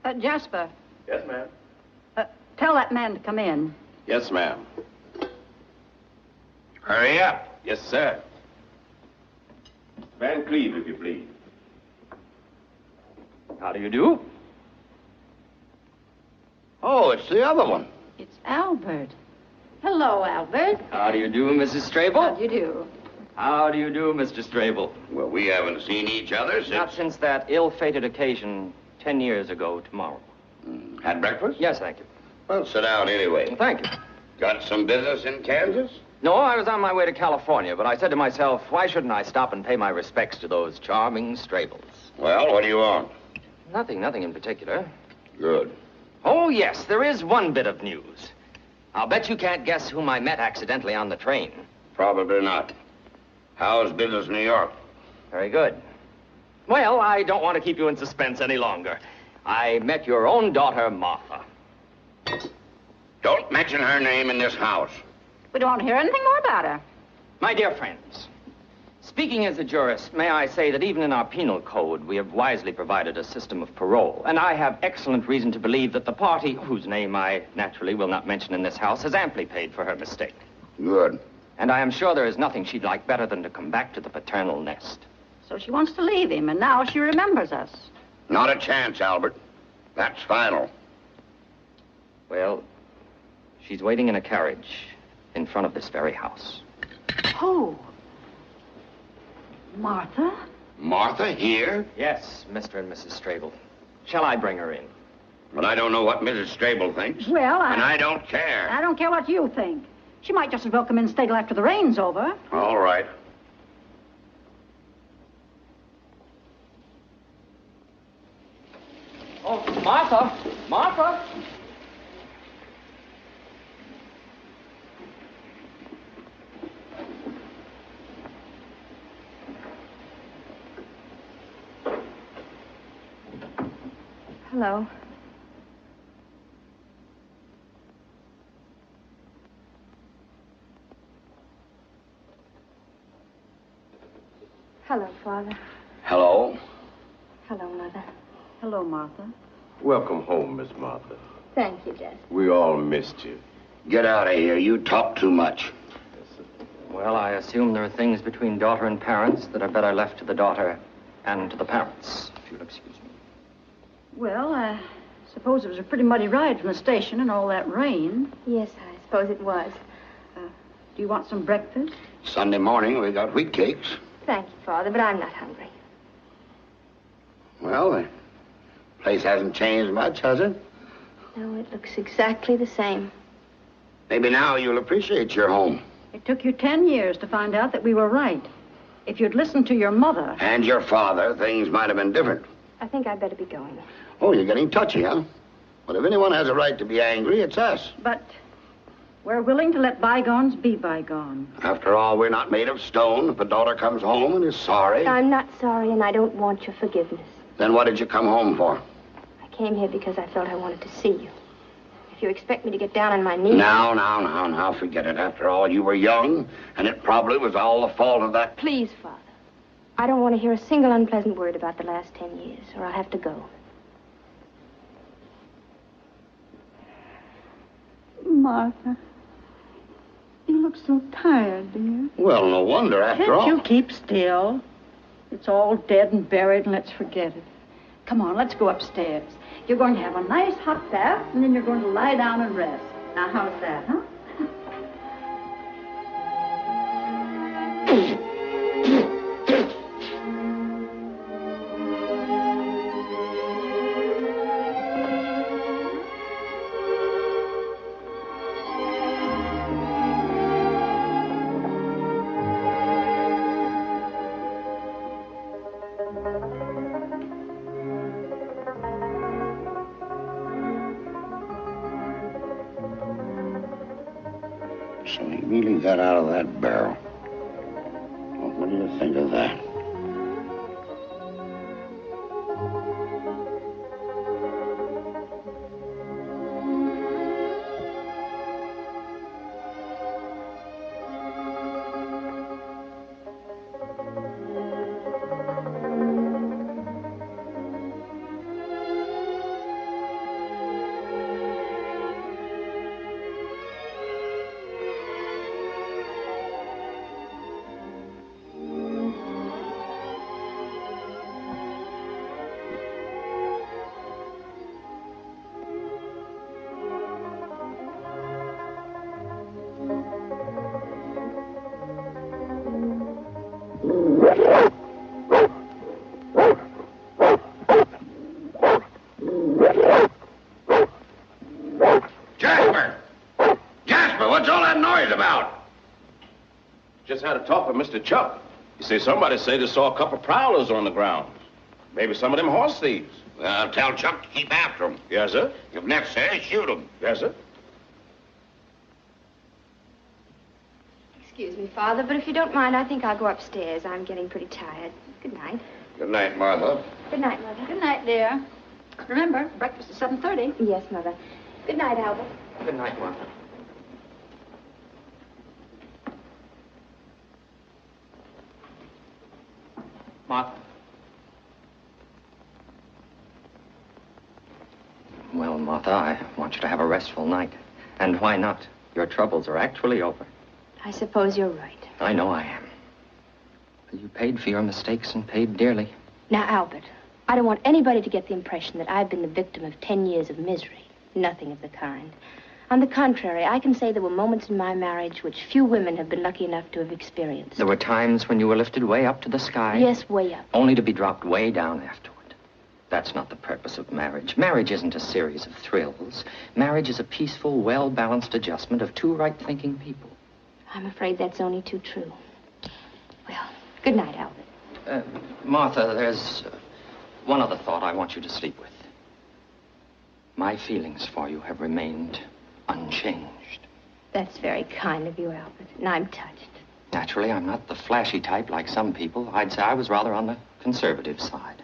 sir. Jasper, Yes, ma'am. tell that man to come in. Yes, ma'am. Hurry up. Yes, sir. Van Cleve, if you please. How do you do? Oh, it's the other one. It's Albert. Hello, Albert. How do you do, Mrs. Strable? How do you do? How do you do, Mr. Strable? Well, we haven't seen each other since... Not since that ill-fated occasion 10 years ago tomorrow. Had breakfast? Yes, thank you. Well, sit down anyway. Well, thank you. Got some business in Kansas? No, I was on my way to California, but I said to myself, why shouldn't I stop and pay my respects to those charming Strables? Well, what do you want? Nothing in particular. Good. Oh, yes, there is one bit of news. I'll bet you can't guess whom I met accidentally on the train. Probably not. How's business in New York? Very good. Well, I don't want to keep you in suspense any longer. I met your own daughter, Martha. Don't mention her name in this house. We don't want to hear anything more about her. My dear friends, speaking as a jurist, may I say that even in our penal code, we have wisely provided a system of parole. And I have excellent reason to believe that the party, whose name I naturally will not mention in this house, has amply paid for her mistake. Good. And I am sure there is nothing she'd like better than to come back to the paternal nest. So she wants to leave him, and now she remembers us. Not a chance, Albert. That's final. Well, she's waiting in a carriage in front of this very house. Oh. Martha? Martha here? Yes, Mr. and Mrs. Strable. Shall I bring her in? But I don't know what Mrs. Strable thinks. Well, And I don't care. I don't care what you think. She might just as well come in and stay till after the rain's over. All right. Oh, Martha! Martha! Hello. Hello, Father. Hello. Hello, Mother. Hello, Martha. Welcome home, Miss Martha. Thank you, Des. We all missed you. Get out of here. You talk too much. Well, I assume there are things between daughter and parents that are better left to the daughter and to the parents, if you'll excuse me. Well, I suppose it was a pretty muddy ride from the station and all that rain. Yes, I suppose it was. Do you want some breakfast? Sunday morning, we got wheat cakes. Thank you, Father, but I'm not hungry. Well, the place hasn't changed much, has it? No, it looks exactly the same. Maybe now you'll appreciate your home. It took you 10 years to find out that we were right. If you'd listened to your mother... And your father, things might have been different. I think I'd better be going. Oh, you're getting touchy, huh? But if anyone has a right to be angry, it's us. But we're willing to let bygones be bygones. After all, we're not made of stone. If a daughter comes home and is sorry... I'm not sorry, and I don't want your forgiveness. Then what did you come home for? I came here because I felt I wanted to see you. If you expect me to get down on my knees... Now, forget it. After all, you were young, and it probably was all the fault of that... Please, Father. I don't want to hear a single unpleasant word about the last 10 years, or I'll have to go. Martha, you look so tired, dear. Well, no wonder, after all. Can't you keep still? It's all dead and buried, and let's forget it. Come on, let's go upstairs. You're going to have a nice hot bath, and then you're going to lie down and rest. Now, how's that, huh? So he really got out of that barrel. Well, what do you think of that? Jasper! Jasper, what's all that noise about? Just had a talk with Mr. Chuck. You see, somebody say they saw a couple prowlers on the ground. Maybe some of them horse thieves. Well, tell Chuck to keep after them. Yes, sir. If necessary, shoot them. Yes, sir. Excuse me, Father, but if you don't mind, I think I'll go upstairs. I'm getting pretty tired. Good night. Good night, Martha. Good night, Mother. Good night, dear. Remember, breakfast at 7:30. Yes, Mother. Good night, Albert. Good night, Martha. Martha. Well, Martha, I want you to have a restful night. And why not? Your troubles are actually over. I suppose you're right. I know I am. You paid for your mistakes and paid dearly. Now, Albert, I don't want anybody to get the impression that I've been the victim of 10 years of misery. Nothing of the kind. On the contrary, I can say there were moments in my marriage which few women have been lucky enough to have experienced. There were times when you were lifted way up to the sky. Yes, way up. Only to be dropped way down afterward. That's not the purpose of marriage. Marriage isn't a series of thrills. Marriage is a peaceful, well-balanced adjustment of two right-thinking people. I'm afraid that's only too true. Well, good night, Albert. Martha, there's one other thought I want you to sleep with. My feelings for you have remained unchanged. That's very kind of you, Albert, and I'm touched. Naturally, I'm not the flashy type like some people. I'd say I was rather on the conservative side.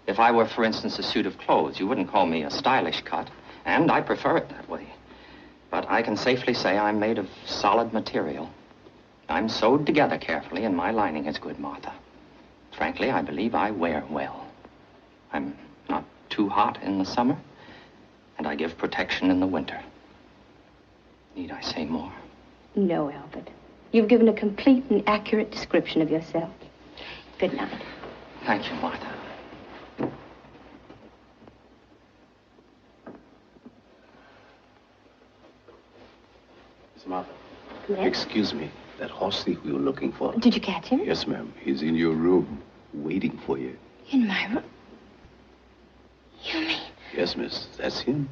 If I were, for instance, a suit of clothes, you wouldn't call me a stylish cut, and I prefer it that way. But I can safely say I'm made of solid material. I'm sewed together carefully, and my lining is good, Martha. Frankly, I believe I wear well. I'm not too hot in the summer, and I give protection in the winter. Need I say more? No, Albert. You've given a complete and accurate description of yourself. Good night. Thank you, Martha. Miss Martha. Yes? Excuse me. That horse thief we were looking for. Did you catch him? Yes, ma'am. He's in your room, waiting for you. In my room? You mean? Yes, miss. That's him.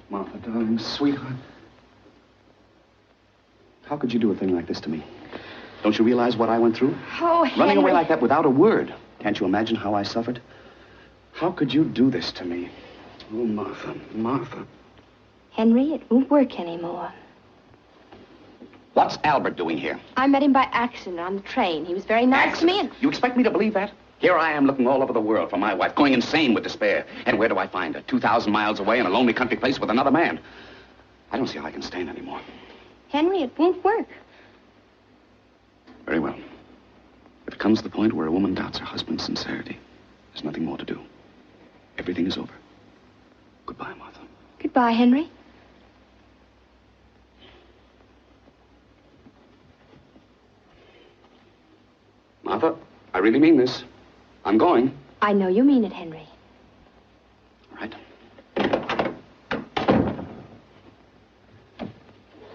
Martha, darling, sweetheart. How could you do a thing like this to me? Don't you realize what I went through? Oh, Running away Henry. like that without a word. Can't you imagine how I suffered? How could you do this to me? Oh, Martha, Martha. Henry, it won't work anymore. What's Albert doing here? I met him by accident on the train. He was very nice to me and... You expect me to believe that? Here I am looking all over the world for my wife, going insane with despair. And where do I find her? 2,000 miles away in a lonely country place with another man. I don't see how I can stand anymore. Henry, it won't work. Very well. If it comes to the point where a woman doubts her husband's sincerity, there's nothing more to do. Everything is over. Goodbye, Martha. Goodbye, Henry. Martha, I really mean this. I'm going. I know you mean it, Henry. All right.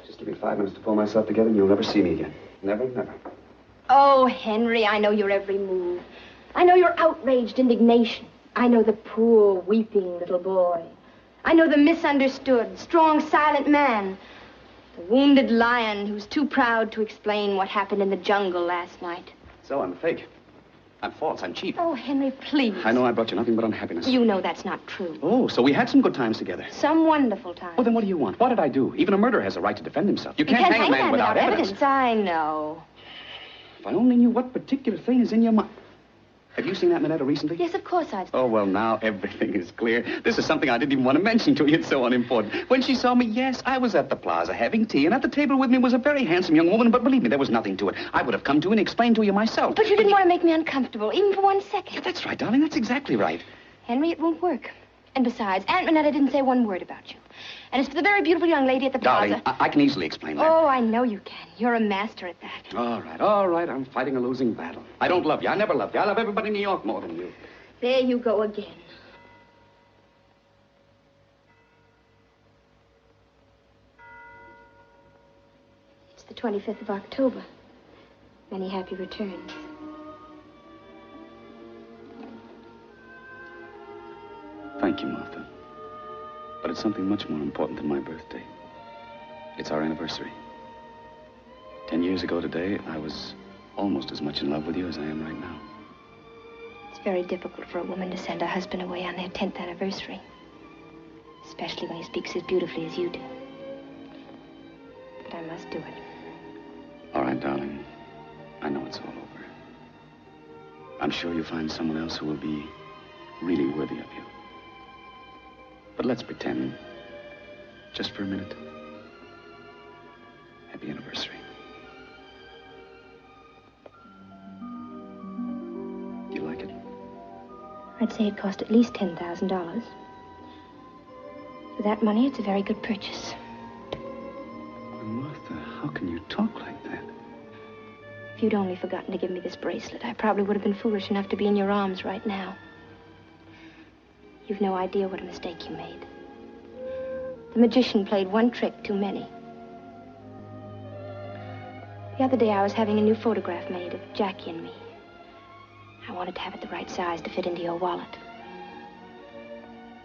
Just give me 5 minutes to pull myself together and you'll never see me again. Never, never. Oh, Henry, I know your every move. I know your outraged indignation. I know the poor, weeping little boy. I know the misunderstood, strong, silent man. The wounded lion who's too proud to explain what happened in the jungle last night. So I'm a fake. I'm false. I'm cheap. Oh, Henry, please. I know I brought you nothing but unhappiness. You know that's not true. Oh, so we had some good times together. Some wonderful times. Well, then what do you want? What did I do? Even a murderer has a right to defend himself. You You can't hang a man without evidence. I know. If I only knew what particular thing is in your mind. Have you seen that Minetta recently? Yes, of course I've... Oh, well, now everything is clear. This is something I didn't even want to mention to you. It's so unimportant. When she saw me, yes, I was at the plaza having tea, and at the table with me was a very handsome young woman, but believe me, there was nothing to it. I would have come to you and explained to you myself. But you didn't want to make me uncomfortable, even for 1 second. Yeah, that's right, darling. That's exactly right. Henry, it won't work. And besides, Aunt Minetta didn't say one word about you. And as for the very beautiful young lady at the Darling, plaza... I can easily explain that. Oh, I know you can. You're a master at that. All right. I'm fighting a losing battle. I don't love you. I never loved you. I love everybody in New York more than you. There you go again. 25th of October. Many happy returns. Thank you, Martha. But it's something much more important than my birthday. It's our anniversary. 10 years ago today, I was almost as much in love with you as I am right now. It's very difficult for a woman to send her husband away on their 10th anniversary. Especially when he speaks as beautifully as you do. But I must do it. All right, darling. I know it's all over. I'm sure you'll find someone else who will be really worthy of you. But let's pretend, just for a minute. Happy anniversary. You like it? I'd say it cost at least $10,000. For that money, it's a very good purchase. Well, Martha, how can you talk like that? If you'd only forgotten to give me this bracelet, I probably would have been foolish enough to be in your arms right now. You've no idea what a mistake you made. The magician played one trick too many. The other day, I was having a new photograph made of Jackie and me. I wanted to have it the right size to fit into your wallet.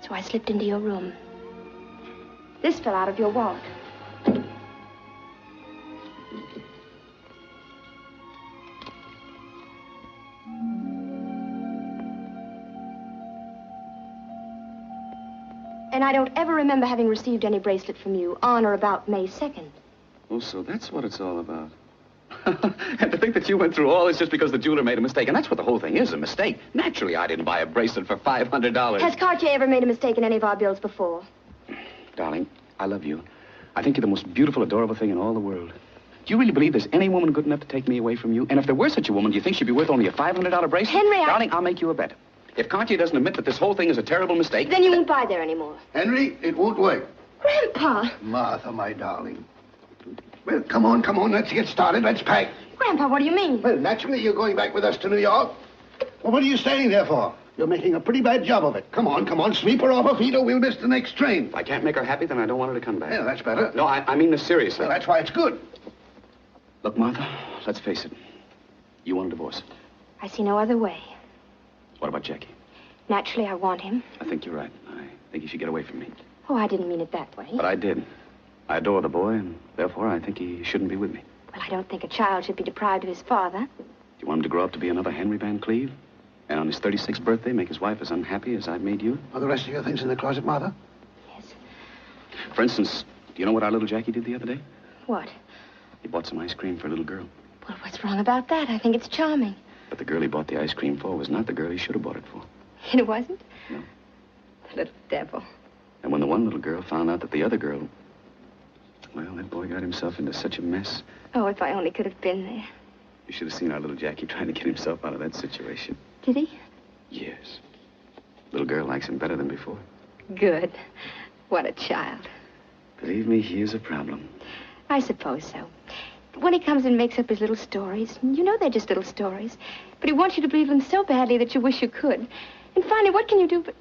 So I slipped into your room. This fell out of your wallet. And I don't ever remember having received any bracelet from you on or about May 2nd. Oh, so that's what it's all about. And to think that you went through all this just because the jeweler made a mistake. And that's what the whole thing is, a mistake. Naturally, I didn't buy a bracelet for $500. Has Cartier ever made a mistake in any of our bills before? Darling, I love you. I think you're the most beautiful, adorable thing in all the world. Do you really believe there's any woman good enough to take me away from you? And if there were such a woman, do you think she'd be worth only a $500 bracelet? Henry, Darling, I'll make you a bet. If Cartier doesn't admit that this whole thing is a terrible mistake... Then you won't buy there anymore. Henry, it won't work. Grandpa! Martha, my darling. Well, come on, let's get started. Let's pack. Grandpa, what do you mean? Well, naturally, you're going back with us to New York. Well, what are you staying there for? You're making a pretty bad job of it. Come on, sweep her off her feet or we'll miss the next train. If I can't make her happy, then I don't want her to come back. Yeah, that's better. No, I mean this seriously. Well, that's why it's good. Look, Martha, let's face it. You want a divorce. I see no other way. What about Jackie? Naturally, I want him. I think you're right. I think he should get away from me. Oh, I didn't mean it that way. But I did. I adore the boy, and therefore I think he shouldn't be with me. Well, I don't think a child should be deprived of his father. Do you want him to grow up to be another Henry Van Cleve? And on his 36th birthday, make his wife as unhappy as I've made you? Are the rest of your things in the closet, Martha? Yes. For instance, do you know what our little Jackie did the other day? What? He bought some ice cream for a little girl. Well, what's wrong about that? I think it's charming. But the girl he bought the ice cream for was not the girl he should have bought it for. It wasn't? No. The little devil. And when the one little girl found out that the other girl... Well, that boy got himself into such a mess. Oh, if I only could have been there. You should have seen our little Jackie trying to get himself out of that situation. Did he? Yes. Little girl likes him better than before. Good. What a child. Believe me, he is a problem. I suppose so. But when he comes and makes up his little stories, you know they're just little stories, but he wants you to believe them so badly that you wish you could. And finally, what can you do but...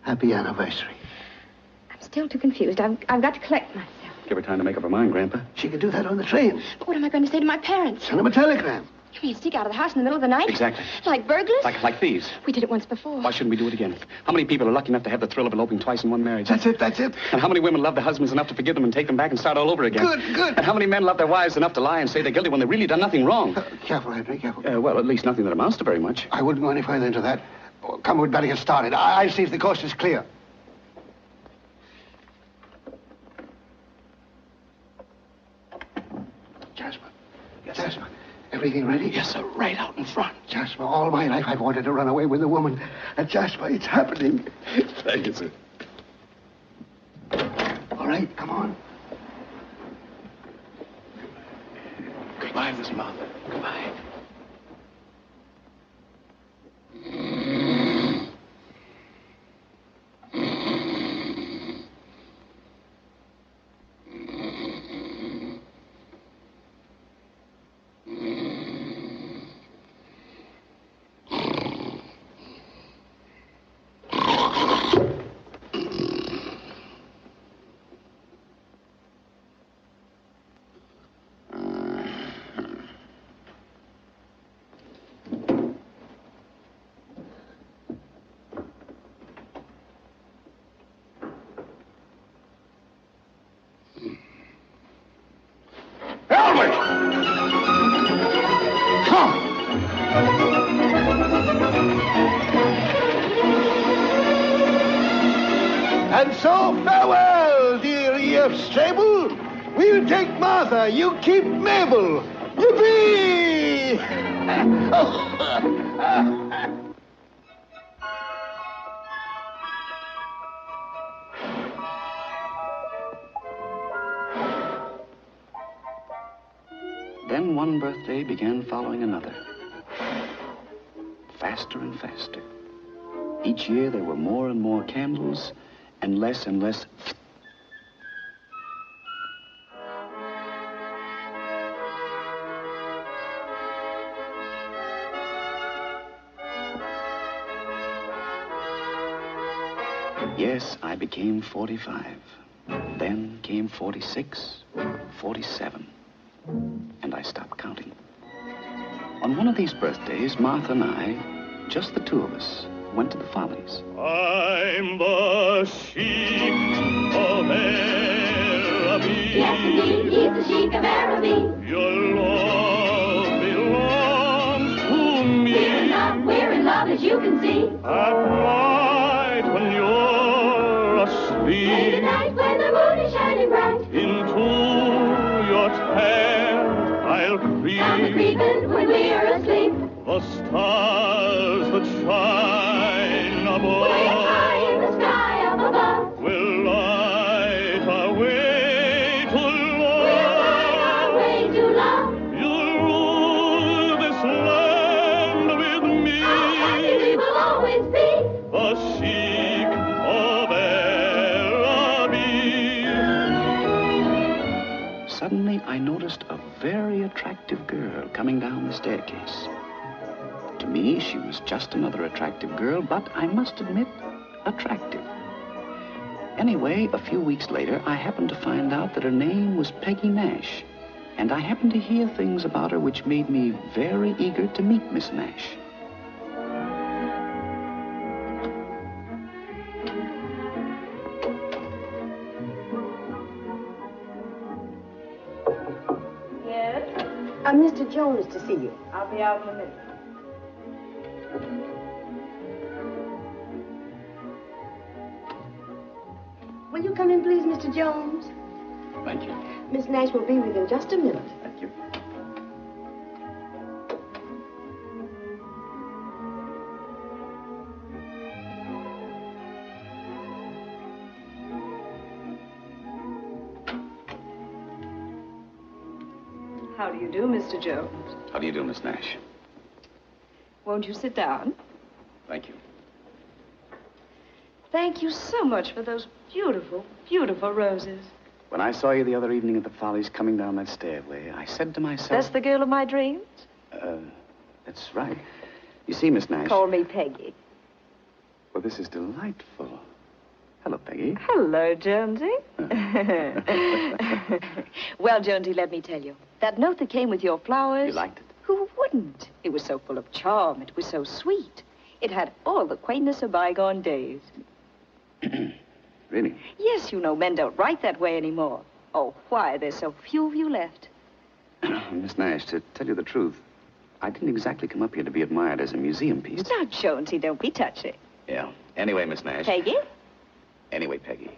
Happy anniversary. I'm still too confused. I've got to collect myself. Give her time to make up her mind, Grandpa. She could do that on the train. But what am I going to say to my parents? Send them a telegram. You mean sneak out of the house in the middle of the night? Exactly. Like burglars? Like thieves. We did it once before. Why shouldn't we do it again? How many people are lucky enough to have the thrill of eloping twice in one marriage? That's it. And how many women love their husbands enough to forgive them and take them back and start all over again? Good. And how many men love their wives enough to lie and say they're guilty when they've really done nothing wrong? Careful, Henry, careful. Well, at least nothing that amounts to very much. I wouldn't go any further into that. Oh, come, we'd better get started. I'll see if the coast is clear. Jasper, everything ready? Yes, sir. Right out in front. Jasper, all my life I've wanted to run away with a woman. And Jasper, it's happening. Thank you, sir. All right, come on. Goodbye, Miss Martha. Goodbye. And so farewell, dear E.F. Strable. We'll take Martha, you keep Mabel. Yippee! Then one birthday began following another. Faster and faster. Each year there were more and more candles and less. Yes, I became 45. Then came 46, 47. And I stopped counting. On one of these birthdays, Martha and I, just the two of us, went to the Follies. I'm the sheik of Araby. Yes, indeed, he's the sheik of Araby. Your love belongs to me. We're in love, as you can see. At night when you're asleep. Late at night when the moon is shining bright. Into your tent I'll creep. I'll be creeping when we're asleep. The stars that shine above. Way high in the sky up above. Will light our way to love. We'll light our way to love. You'll rule this land with me. How happy we will always be. The sheik of Araby. Suddenly, I noticed a very attractive girl coming down the staircase. To me, she was just another attractive girl, but I must admit, attractive. Anyway, a few weeks later, I happened to find out that her name was Peggy Nash. And I happened to hear things about her which made me very eager to meet Miss Nash. Yes? Mr. Jones to see you. I'll be out in a minute. Will you come in, please, Mr. Jones? Thank you. Miss Nash will be with you in just a minute. Thank you. How do you do, Mr. Jones? How do you do, Miss Nash? Won't you sit down? Thank you. Thank you so much for those beautiful, beautiful roses. When I saw you the other evening at the Follies coming down that stairway, I said to myself... That's the girl of my dreams? That's right. You see, Miss Nash... Call me Peggy. Well, this is delightful. Hello, Peggy. Hello, Jonesy. Well, Jonesy, let me tell you. That note that came with your flowers... You liked it? Who wouldn't? It was so full of charm. It was so sweet. It had all the quaintness of bygone days. Really? Yes, you know, men don't write that way anymore. Oh, why? There's so few of you left. Miss Nash, to tell you the truth, I didn't exactly come up here to be admired as a museum piece. Now, Jonesy, don't be touchy. Yeah. Anyway, Miss Nash... Peggy? Anyway, Peggy,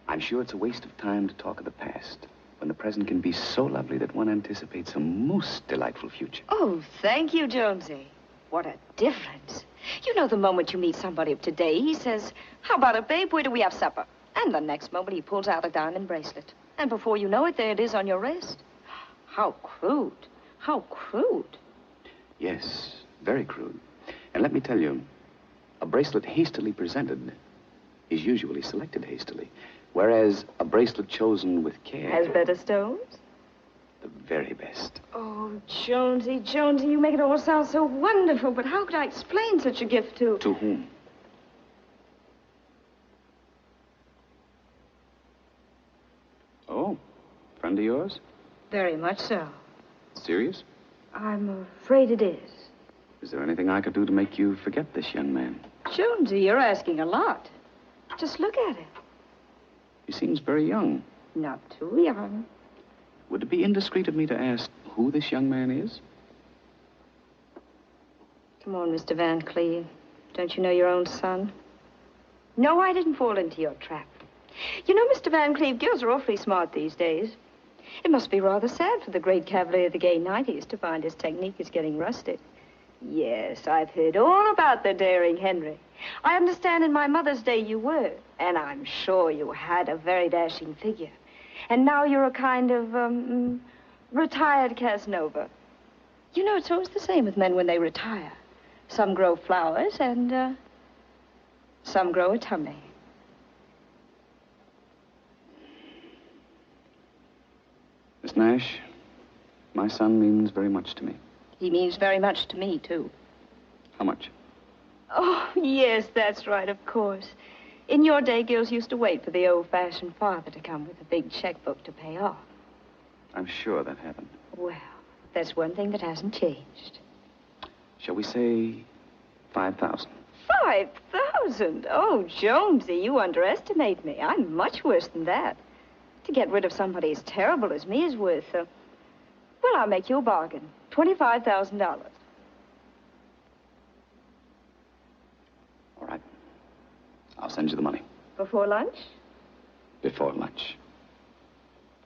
I'm sure it's a waste of time to talk of the past when the present can be so lovely that one anticipates a most delightful future. Oh, thank you, Jonesy. What a difference. You know, the moment you meet somebody of today, he says, how about it, babe? Where do we have supper? And the next moment he pulls out a diamond bracelet. And before you know it, there it is on your wrist. How crude. How crude. Yes, very crude. And let me tell you, a bracelet hastily presented is usually selected hastily, whereas a bracelet chosen with care... Has better stones? The very best. Oh, Jonesy, Jonesy, you make it all sound so wonderful, but how could I explain such a gift to... To whom? Oh, friend of yours? Very much so. Serious? I'm afraid it is. Is there anything I could do to make you forget this young man? Jonesy, you're asking a lot. Just look at him. He seems very young. Not too young. Would it be indiscreet of me to ask who this young man is? Come on, Mr. Van Cleve. Don't you know your own son? No, I didn't fall into your trap. You know, Mr. Van Cleve, girls are awfully smart these days. It must be rather sad for the great cavalier of the gay 90s to find his technique is getting rusted. Yes, I've heard all about the daring Henry. I understand in my mother's day you were, and I'm sure you had a very dashing figure. And now you're a kind of, retired Casanova. You know, it's always the same with men when they retire. Some grow flowers and, some grow a tummy. Miss Nash, my son means very much to me. He means very much to me, too. How much? Oh, yes, that's right, of course. In your day, girls used to wait for the old-fashioned father to come with a big checkbook to pay off. I'm sure that happened. Well, that's one thing that hasn't changed. Shall we say 5,000? 5,000? Oh, Jonesy, you underestimate me. I'm much worse than that. To get rid of somebody as terrible as me is worth, well, I'll make you a bargain. $25,000. All right. I'll send you the money. Before lunch? Before lunch.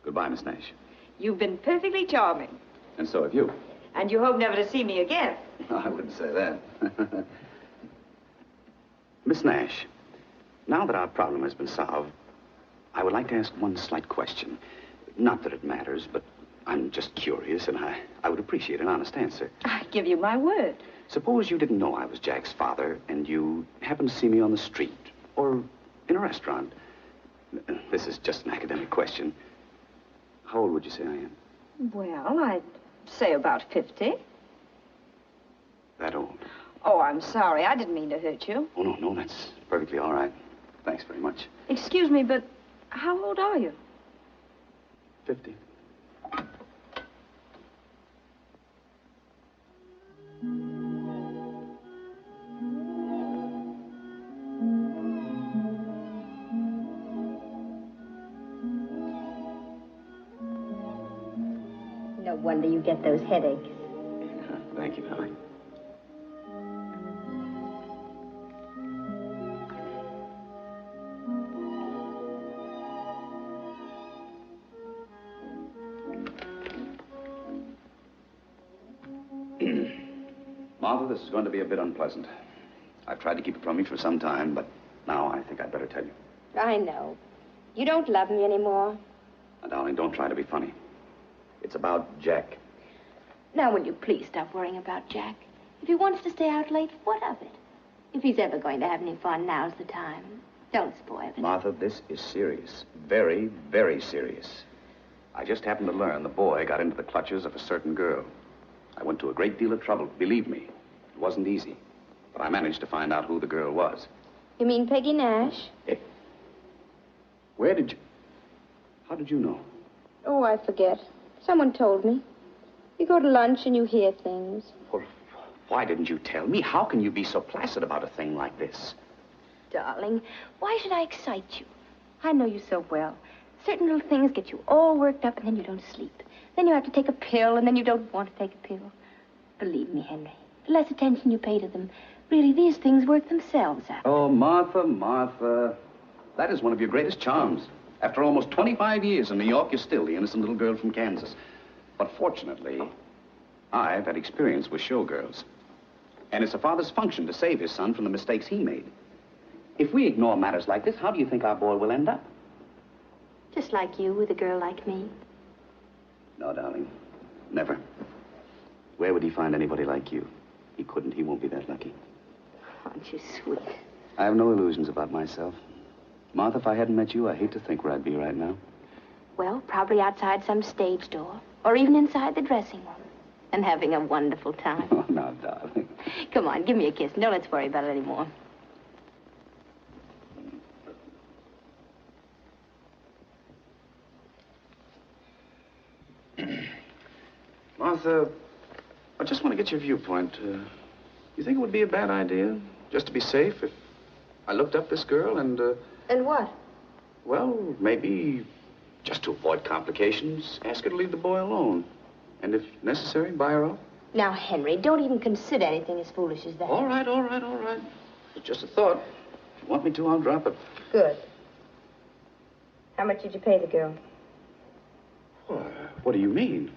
Goodbye, Miss Nash. You've been perfectly charming. And so have you. And you hope never to see me again. I wouldn't say that. Miss Nash, now that our problem has been solved, I would like to ask one slight question. Not that it matters, but I'm just curious, and I would appreciate an honest answer. I give you my word. Suppose you didn't know I was Jack's father, and you happened to see me on the street or in a restaurant. This is just an academic question. How old would you say I am? Well, I'd say about 50. That old? Oh, I'm sorry. I didn't mean to hurt you. Oh, no, that's perfectly all right. Thanks very much. Excuse me, but how old are you? 50. No wonder you get those headaches. Thank you, darling. Martha, this is going to be a bit unpleasant. I've tried to keep it from you for some time, but now I think I'd better tell you. I know. You don't love me anymore. Now, darling, don't try to be funny. It's about Jack. Now, will you please stop worrying about Jack? If he wants to stay out late, what of it? If he's ever going to have any fun, now's the time. Don't spoil it. Martha, this is serious. Very, very serious. I just happened to learn the boy got into the clutches of a certain girl. I went to a great deal of trouble, believe me. It wasn't easy. But I managed to find out who the girl was. You mean Peggy Nash? How did you know? Oh, I forget. Someone told me. You go to lunch and you hear things. Well, why didn't you tell me? How can you be so placid about a thing like this? Darling, why should I excite you? I know you so well. Certain little things get you all worked up and then you don't sleep. Then you have to take a pill and then you don't want to take a pill. Believe me, Henry, the less attention you pay to them, really, these things work themselves out. Oh, Martha. That is one of your greatest charms. After almost 25 years in New York, you're still the innocent little girl from Kansas. But fortunately, I've had experience with showgirls. And it's a father's function to save his son from the mistakes he made. If we ignore matters like this, how do you think our boy will end up? Just like you with a girl like me. No, darling. Never. Where would he find anybody like you? He couldn't. He won't be that lucky. Aren't you sweet? I have no illusions about myself. Martha, if I hadn't met you, I hate to think where I'd be right now. Well, probably outside some stage door. Or even inside the dressing room. And having a wonderful time. Oh, now, darling. Come on, give me a kiss. Don't let's worry about it anymore. Martha, I just want to get your viewpoint. You think it would be a bad idea, just to be safe, if I looked up this girl and, And what? well, maybe just to avoid complications, ask her to leave the boy alone. And if necessary, buy her off? Now, Henry, don't even consider anything as foolish as that. All right. It's just a thought. you want me to, I'll drop it. Good. How much did you pay the girl? What do you mean?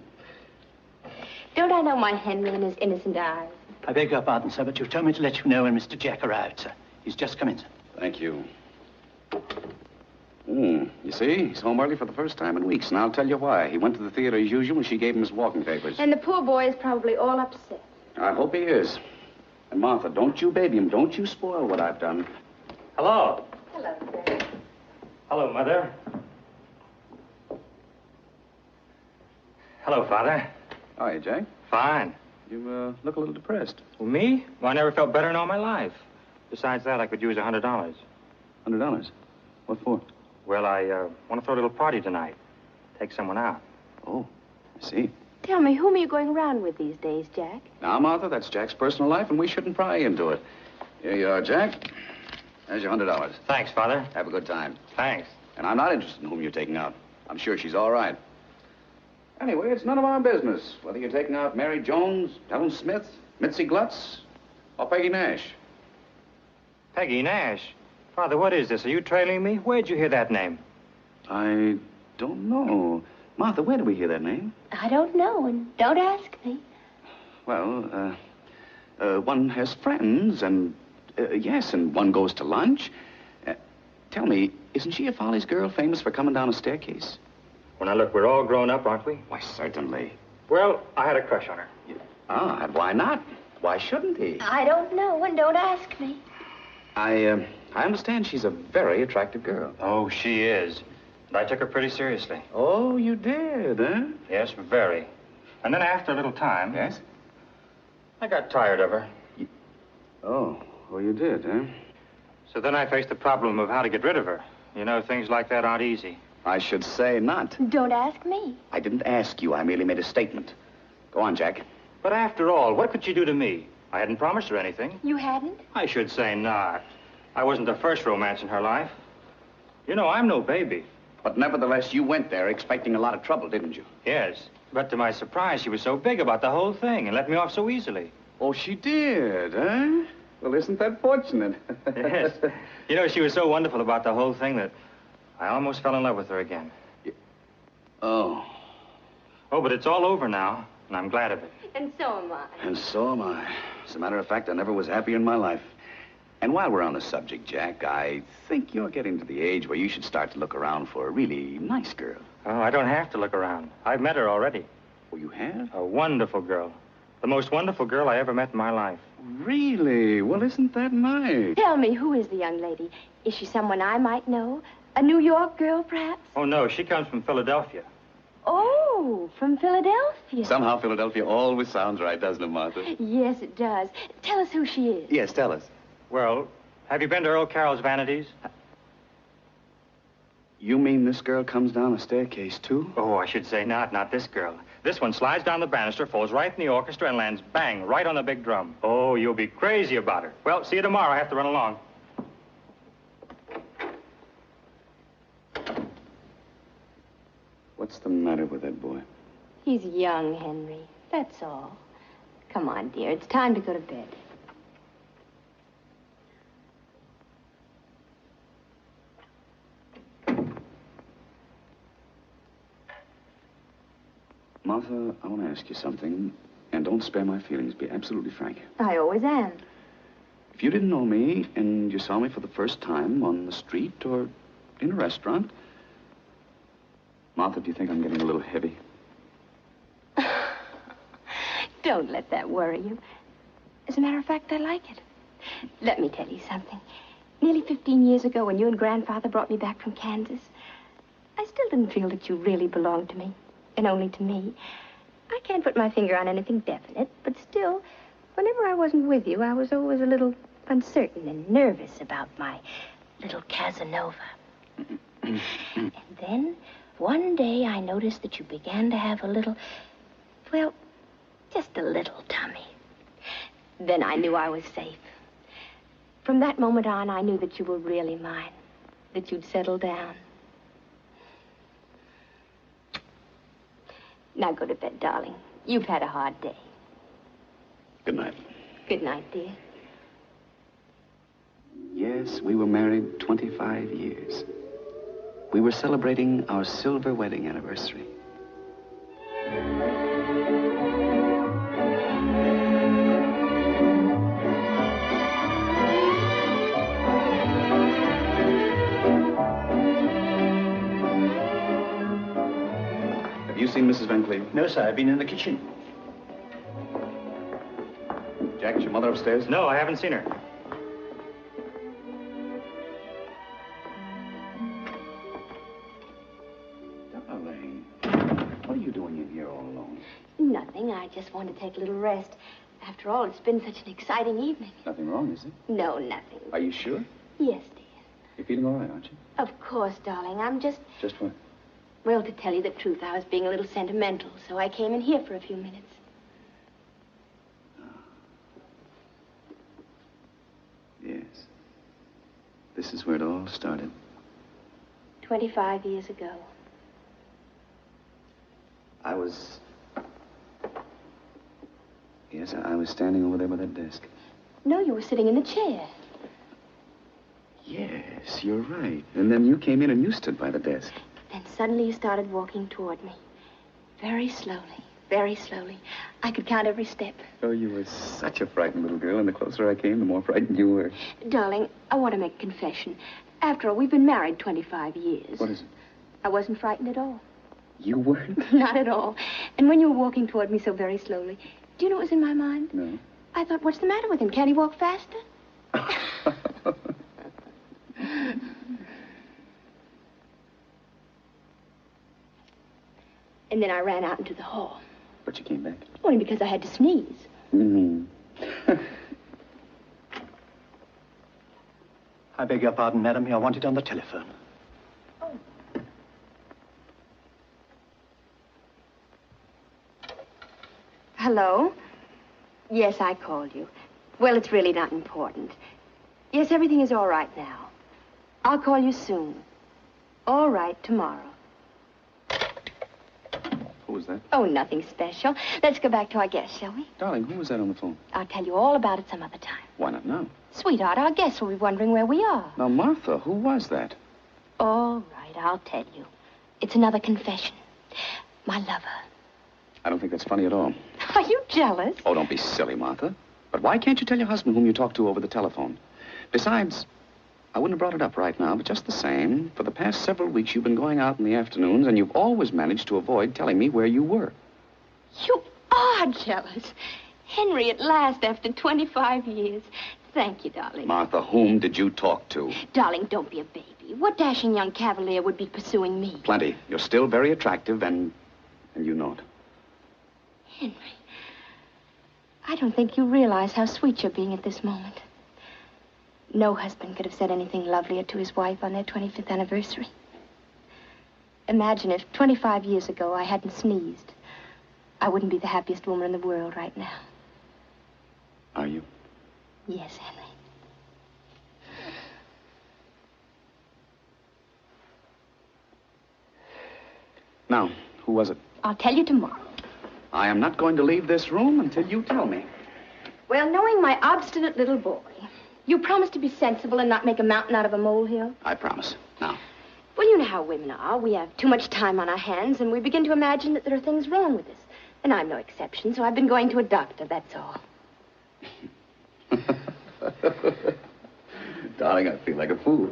Don't I know my Henry and his innocent eyes? I beg your pardon, sir, but you told me to let you know when Mr. Jack arrived, sir. He's just come in, sir. Thank you. You see, he's home early for the first time in weeks, and I'll tell you why. He went to the theater as usual, and she gave him his walking papers. And the poor boy is probably all upset. I hope he is. And Martha, don't you baby him. Don't you spoil what I've done. Hello. Hello, sir. Hello, Mother. Hello, Father. How are you, Jack? Fine. You look a little depressed. Well, me? Well, I never felt better in all my life. Besides that, I could use $100. $100? What for? Well, I want to throw a little party tonight. Take someone out. Oh, I see. Tell me, whom are you going around with these days, Jack? Now, Martha, that's Jack's personal life, and we shouldn't pry into it. Here you are, Jack. There's your $100. Thanks, Father. Have a good time. Thanks. And I'm not interested in whom you're taking out. I'm sure she's all right. Anyway, it's none of our business whether you're taking out Mary Jones, Helen Smith, Mitzi Glutz, or Peggy Nash. Peggy Nash? Father, what is this? Are you trailing me? Where'd you hear that name? I don't know. Martha, where did we hear that name? I don't know, and don't ask me. Well, one has friends, and, yes, and one goes to lunch. Tell me, isn't she a Follies girl famous for coming down a staircase? Well, now, look, we're all grown up, aren't we? Why, certainly. Well, I had a crush on her. Ah, and why not? Why shouldn't he? I don't know, and don't ask me. I understand she's a very attractive girl. Oh, she is. And I took her pretty seriously. Oh, you did, huh? Yes, very. And then after a little time... Yes? I got tired of her. Oh, you did, huh? So then I faced the problem of how to get rid of her. You know, things like that aren't easy. I should say not. Don't ask me. I didn't ask you. I merely made a statement. Go on, Jack. But after all, what could she do to me? I hadn't promised her anything. You hadn't? I should say not. I wasn't the first romance in her life. You know, I'm no baby. But nevertheless, you went there expecting a lot of trouble, didn't you? Yes. But to my surprise, she was so big about the whole thing and let me off so easily. Oh, she did, huh? Well, isn't that fortunate? Yes. You know, she was so wonderful about the whole thing that I almost fell in love with her again. Oh. Oh, but it's all over now, and I'm glad of it. And so am I. And so am I. As a matter of fact, I never was happier in my life. And while we're on the subject, Jack, I think you're getting to the age where you should start to look around for a really nice girl. Oh, I don't have to look around. I've met her already. Oh, you have? A wonderful girl. The most wonderful girl I ever met in my life. Really? Well, isn't that nice? Tell me, who is the young lady? Is she someone I might know? A New York girl, perhaps? Oh, no, she comes from Philadelphia. Oh, from Philadelphia. Somehow Philadelphia always sounds right, doesn't it, Martha? Yes, it does. Tell us who she is. Yes, tell us. Well, have you been to Earl Carroll's Vanities? You mean this girl comes down a staircase, too? Oh, I should say not this girl. This one slides down the banister, falls right in the orchestra, and lands bang, right on the big drum. Oh, you'll be crazy about her. Well, see you tomorrow. I have to run along. What's the matter with that boy? He's young, Henry. That's all. Come on, dear. It's time to go to bed. Martha, I want to ask you something, and don't spare my feelings. Be absolutely frank. I always am. If you didn't know me, and you saw me for the first time on the street or in a restaurant, Martha, do you think I'm getting a little heavy? Don't let that worry you. As a matter of fact, I like it. Let me tell you something. Nearly 15 years ago, when you and Grandfather brought me back from Kansas, I still didn't feel that you really belonged to me, and only to me. I can't put my finger on anything definite, but still, whenever I wasn't with you, I was always a little uncertain and nervous about my little Casanova. And then, one day, I noticed that you began to have a little, well, just a little tummy. Then I knew I was safe. From that moment on, I knew that you were really mine, that you'd settle down. Now go to bed, darling. You've had a hard day. Good night. Good night, dear. Yeah, Yes, we were married 25 years. We were celebrating our silver wedding anniversary. Have you seen Mrs. Van Cleve? No, sir. I've been in the kitchen. Jack, is your mother upstairs? No, I haven't seen her. Darling, what are you doing in here all alone? Nothing. I just want to take a little rest. After all, it's been such an exciting evening. Nothing wrong, is it? No, nothing. Are you sure? Yes, dear. You're feeling all right, aren't you? Of course, darling. I'm just... Just what? Well, to tell you the truth, I was being a little sentimental, so I came in here for a few minutes. Yes. This is where it all started. 25 years ago. I was standing over there by that desk. No, you were sitting in the chair. Yes, you're right. And then you came in and you stood by the desk. Then suddenly you started walking toward me. Very slowly, very slowly. I could count every step. Oh, you were such a frightened little girl, and the closer I came, the more frightened you were. Darling, I want to make a confession. After all, we've been married 25 years. What is it? I wasn't frightened at all. You weren't? Not at all. And when you were walking toward me so very slowly, do you know what was in my mind? No. I thought, what's the matter with him? Can't he walk faster? And then I ran out into the hall. But you came back? Only because I had to sneeze. Mm-hmm. I beg your pardon, madam. You're wanted on the telephone. Hello? Yes, I called you. Well, it's really not important. Yes, everything is all right now. I'll call you soon. All right, tomorrow. Who was that? Oh, nothing special. Let's go back to our guest, shall we? Darling, who was that on the phone? I'll tell you all about it some other time. Why not now? Sweetheart, our guests will be wondering where we are. Now, Martha, who was that? All right, I'll tell you. It's another confession. My lover. I don't think that's funny at all. Are you jealous? Oh, don't be silly, Martha. But why can't you tell your husband whom you talk to over the telephone? Besides, I wouldn't have brought it up right now, but just the same, for the past several weeks you've been going out in the afternoons, and you've always managed to avoid telling me where you were. You are jealous. Henry, at last, after 25 years. Thank you, darling. Martha, whom did you talk to? Darling, don't be a baby. What dashing young cavalier would be pursuing me? Plenty. You're still very attractive, and you know it. Henry, I don't think you realize how sweet you're being at this moment. No husband could have said anything lovelier to his wife on their 25th anniversary. Imagine if 25 years ago I hadn't sneezed. I wouldn't be the happiest woman in the world right now. Are you? Yes, Henry. Now, who was it? I'll tell you tomorrow. I am not going to leave this room until you tell me. Well, knowing my obstinate little boy, you promise to be sensible and not make a mountain out of a molehill? I promise. Now. Well, you know how women are. We have too much time on our hands, and we begin to imagine that there are things wrong with us. And I'm no exception, so I've been going to a doctor, that's all. Darling, I feel like a fool.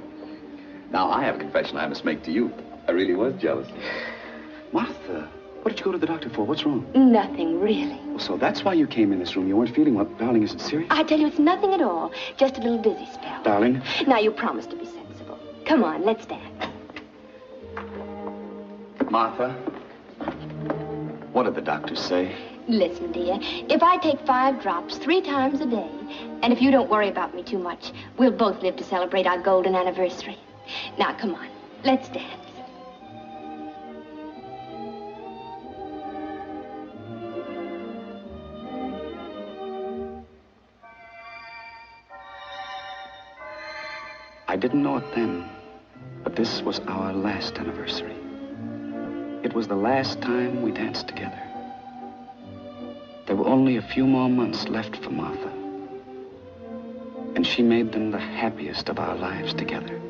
Now, I have a confession I must make to you. I really was jealous. Martha, what did you go to the doctor for? What's wrong? Nothing, really. Well, so that's why you came in this room. You weren't feeling well. Darling, is it serious? I tell you, it's nothing at all. Just a little dizzy spell. Darling? Now, you promise to be sensible. Come on, let's dance. Martha, what did the doctors say? Listen, dear, if I take 5 drops 3 times a day, and if you don't worry about me too much, we'll both live to celebrate our golden anniversary. Now, come on, let's dance. I didn't know it then, but this was our last anniversary. It was the last time we danced together. There were only a few more months left for Martha. And she made them the happiest of our lives together.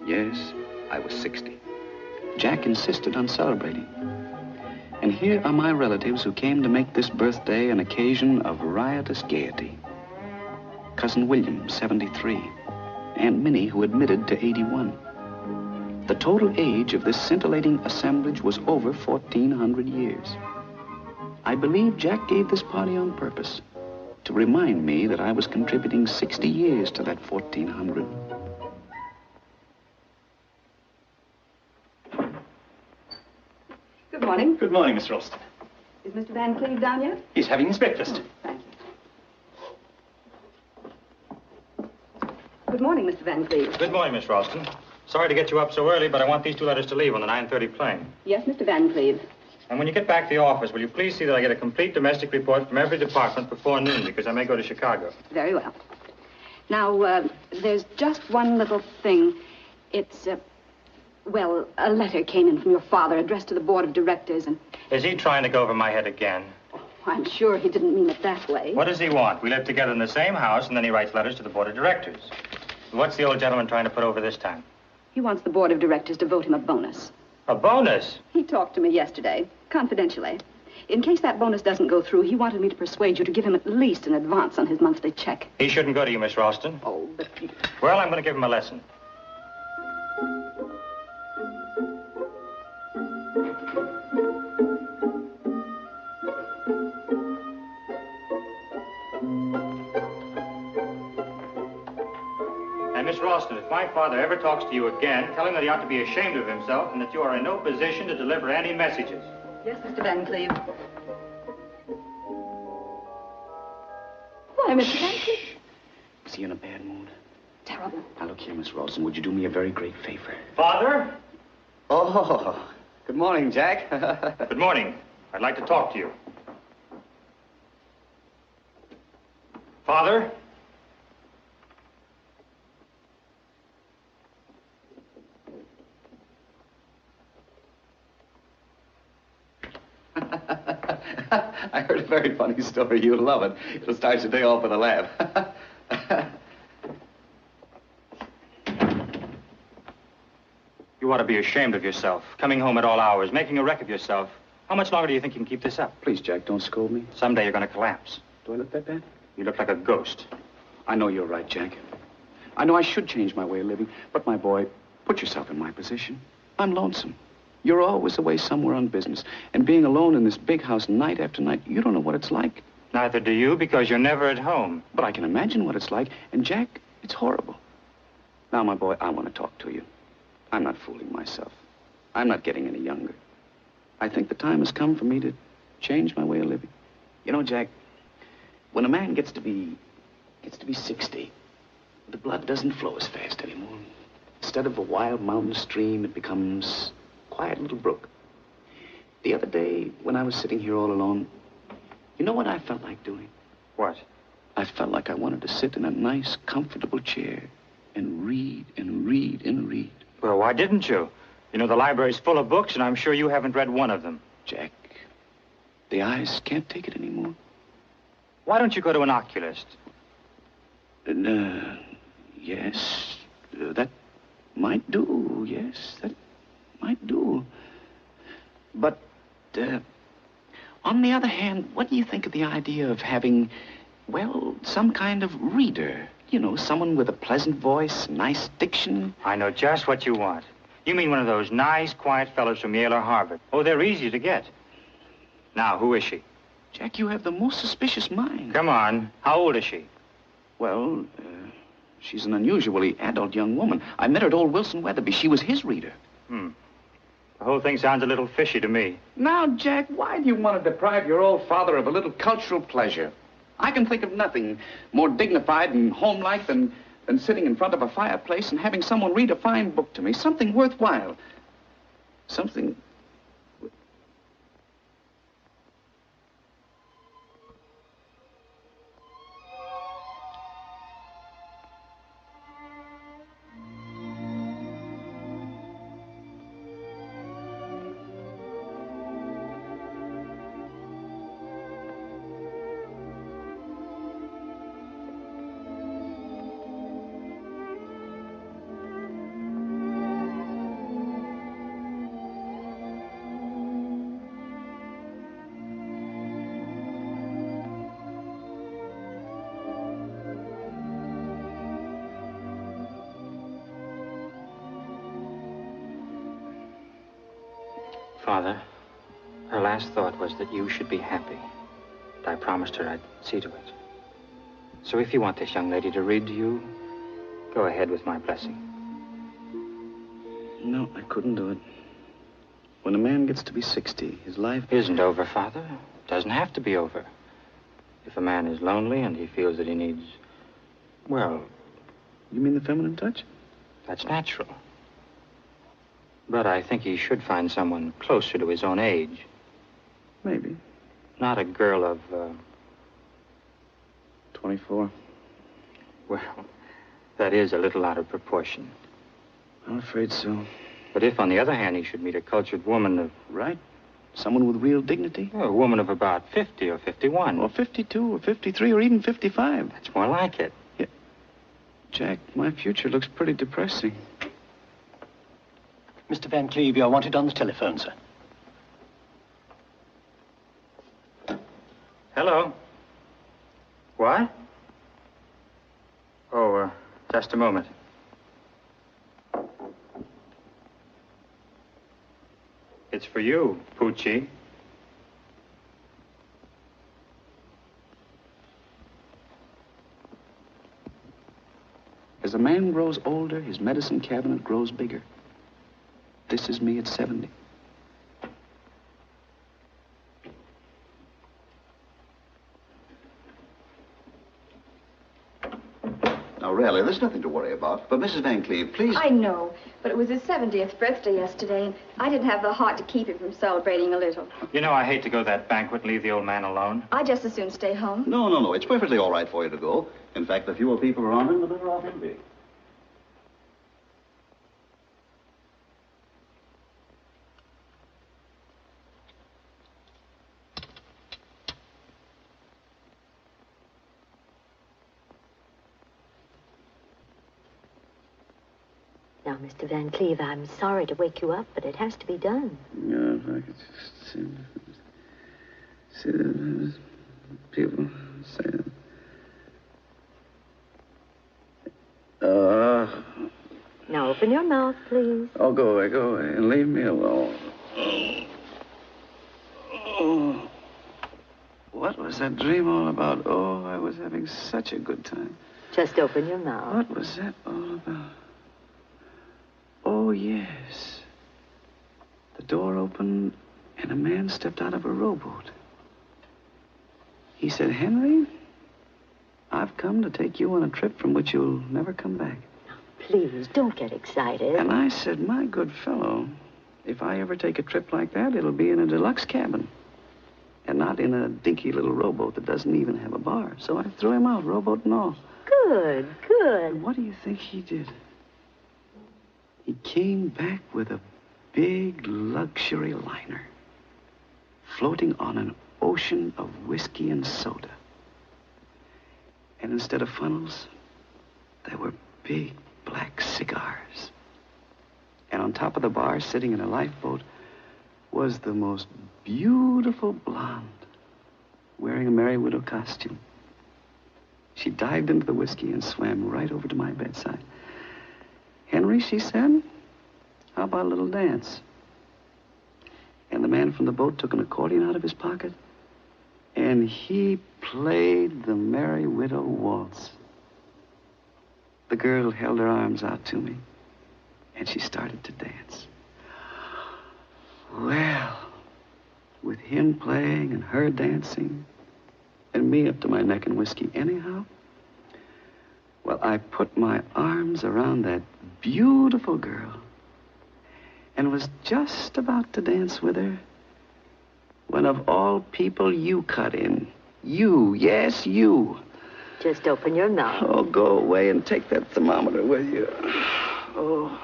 Yes, I was 60. Jack insisted on celebrating. And here are my relatives who came to make this birthday an occasion of riotous gaiety. Cousin William, 73. Aunt Minnie, who admitted to 81. The total age of this scintillating assemblage was over 1,400 years. I believe Jack gave this party on purpose to remind me that I was contributing 60 years to that 1,400. Good morning. Good morning, Miss Ralston. Is Mr. Van Cleve down yet? He's having his breakfast. Thank you. Good morning, Mr. Van Cleve. Good morning, Miss Ralston. Sorry to get you up so early, but I want these two letters to leave on the 9:30 plane. Yes, Mr. Van Cleve. And when you get back to the office, will you please see that I get a complete domestic report from every department before noon, because I may go to Chicago. Very well. Now, there's just one little thing. It's, well, a letter came in from your father addressed to the board of directors, and... Is he trying to go over my head again? I'm sure he didn't mean it that way. What does he want? We live together in the same house, and then he writes letters to the board of directors. What's the old gentleman trying to put over this time? He wants the board of directors to vote him a bonus. A bonus? He talked to me yesterday, confidentially. In case that bonus doesn't go through, he wanted me to persuade you to give him at least an advance on his monthly check. He shouldn't go to you, Miss Ralston. Oh, but... Well, I'm going to give him a lesson. And Miss Ralston, if my father ever talks to you again, tell him that he ought to be ashamed of himself and that you are in no position to deliver any messages. Yes, Mr. Van Cleve. Why, Mr. Van Cleve? Is he in a bad mood? Terrible. Now, look here, Miss Ralston, would you do me a very great favor? Father? Oh, good morning, Jack. Good morning. I'd like to talk to you. Father? I heard a very funny story. You'll love it. It'll start your day off with a laugh. You ought to be ashamed of yourself. Coming home at all hours, making a wreck of yourself. How much longer do you think you can keep this up? Please, Jack, don't scold me. Someday you're going to collapse. Do I look that bad? You look like a ghost. I know you're right, Jack. I know I should change my way of living, but my boy, put yourself in my position. I'm lonesome. You're always away somewhere on business. And being alone in this big house night after night, you don't know what it's like. Neither do you, because you're never at home. But I can imagine what it's like. And, Jack, it's horrible. Now, my boy, I want to talk to you. I'm not fooling myself. I'm not getting any younger. I think the time has come for me to change my way of living. You know, Jack, when a man gets to be 60, the blood doesn't flow as fast anymore. Instead of a wild mountain stream, it becomes a quiet little brook. The other day, when I was sitting here all alone, you know what I felt like doing? What? I felt like I wanted to sit in a nice, comfortable chair and read and read and read. Well, why didn't you? You know, the library's full of books, and I'm sure you haven't read one of them. Jack, the eyes can't take it anymore. Why don't you go to an oculist? Yes, that might do, yes, that might do. But, on the other hand, what do you think of the idea of having, well, some kind of reader? You know, someone with a pleasant voice, nice diction. I know just what you want. You mean one of those nice, quiet fellows from Yale or Harvard. Oh, they're easy to get. Now, who is she? Jack, you have the most suspicious mind. Come on. How old is she? Well, she's an unusually adult young woman. I met her at old Wilson Weatherby. She was his reader. The whole thing sounds a little fishy to me. Now, Jack, why do you want to deprive your old father of a little cultural pleasure? I can think of nothing more dignified and homelike than sitting in front of a fireplace and having someone read a fine book to me, something worthwhile. Something Father, her last thought was that you should be happy. And I promised her I'd see to it. So if you want this young lady to read to you, go ahead with my blessing. No, I couldn't do it. When a man gets to be 60, his life isn't over, Father. Doesn't have to be over. If a man is lonely and he feels that he needs, well... You mean the feminine touch? That's natural. But I think he should find someone closer to his own age. Maybe. Not a girl of, 24. Well, that is a little out of proportion. I'm afraid so. But if, on the other hand, he should meet a cultured woman of... Right. Someone with real dignity? A woman of about 50 or 51. Or 52 or 53 or even 55. That's more like it. Yeah. Jack, my future looks pretty depressing. Mr. Van Cleve, you're wanted on the telephone, sir. Hello. What? Oh, just a moment. It's for you, Poochie. As a man grows older, his medicine cabinet grows bigger. This is me at 70. Now, really, there's nothing to worry about. But Mrs. Van Cleve, please... I know, but it was his 70th birthday yesterday, and I didn't have the heart to keep him from celebrating a little. You know, I hate to go to that banquet and leave the old man alone. I'd just as soon stay home. No. It's perfectly all right for you to go. In fact, the fewer people around him, the better off he'll be. Now, Mr. Van Cleve, I'm sorry to wake you up, but it has to be done. Yeah, if I could just see the people say that. Now, open your mouth, please. Oh, go away, and leave me alone. Oh. What was that dream all about? Oh, I was having such a good time. Just open your mouth. What was that all about? Oh, yes. The door opened, and a man stepped out of a rowboat. He said, Henry, I've come to take you on a trip from which you'll never come back. Please, don't get excited. And I said, my good fellow, if I ever take a trip like that, it'll be in a deluxe cabin. And not in a dinky little rowboat that doesn't even have a bar. So I threw him out, rowboat and all. Good. And what do you think he did? He came back with a big luxury liner, floating on an ocean of whiskey and soda. And instead of funnels, there were big black cigars. And on top of the bar, sitting in a lifeboat, was the most beautiful blonde, wearing a Merry Widow costume. She dived into the whiskey and swam right over to my bedside. Henry, she said, how about a little dance? And the man from the boat took an accordion out of his pocket, and he played the Merry Widow waltz. The girl held her arms out to me, and she started to dance. Well, with him playing and her dancing, and me up to my neck in whiskey anyhow, well, I put my arms around that beautiful girl and was just about to dance with her when, of all people, you cut in. You, yes, you. Just open your mouth. Oh, go away and take that thermometer with you. Oh.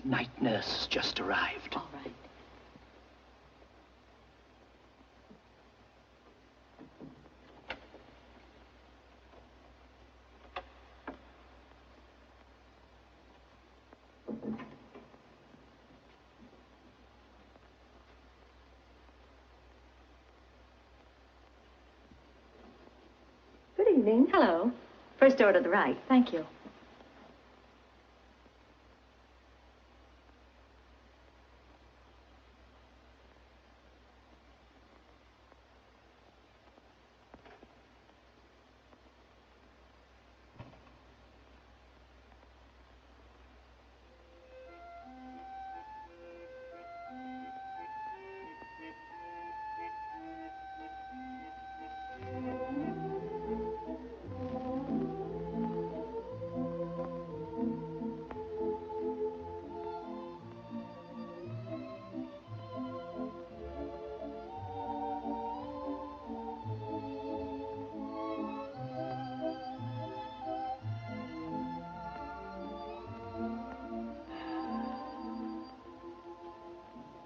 The night nurse has just arrived. All right. evening. Hello. First door to the right. Thank you.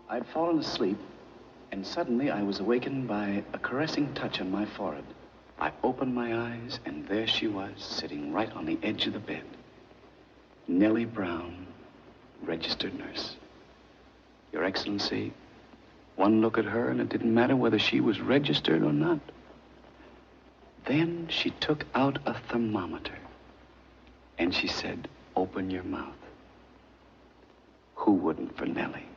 I'd fallen asleep, and suddenly I was awakened by a caressing touch on my forehead. I opened my eyes, and there she was, sitting right on the edge of the bed. Nellie Brown, registered nurse. Your Excellency, one look at her, and it didn't matter whether she was registered or not. Then she took out a thermometer, and she said, "Open your mouth." Who wouldn't for Nellie?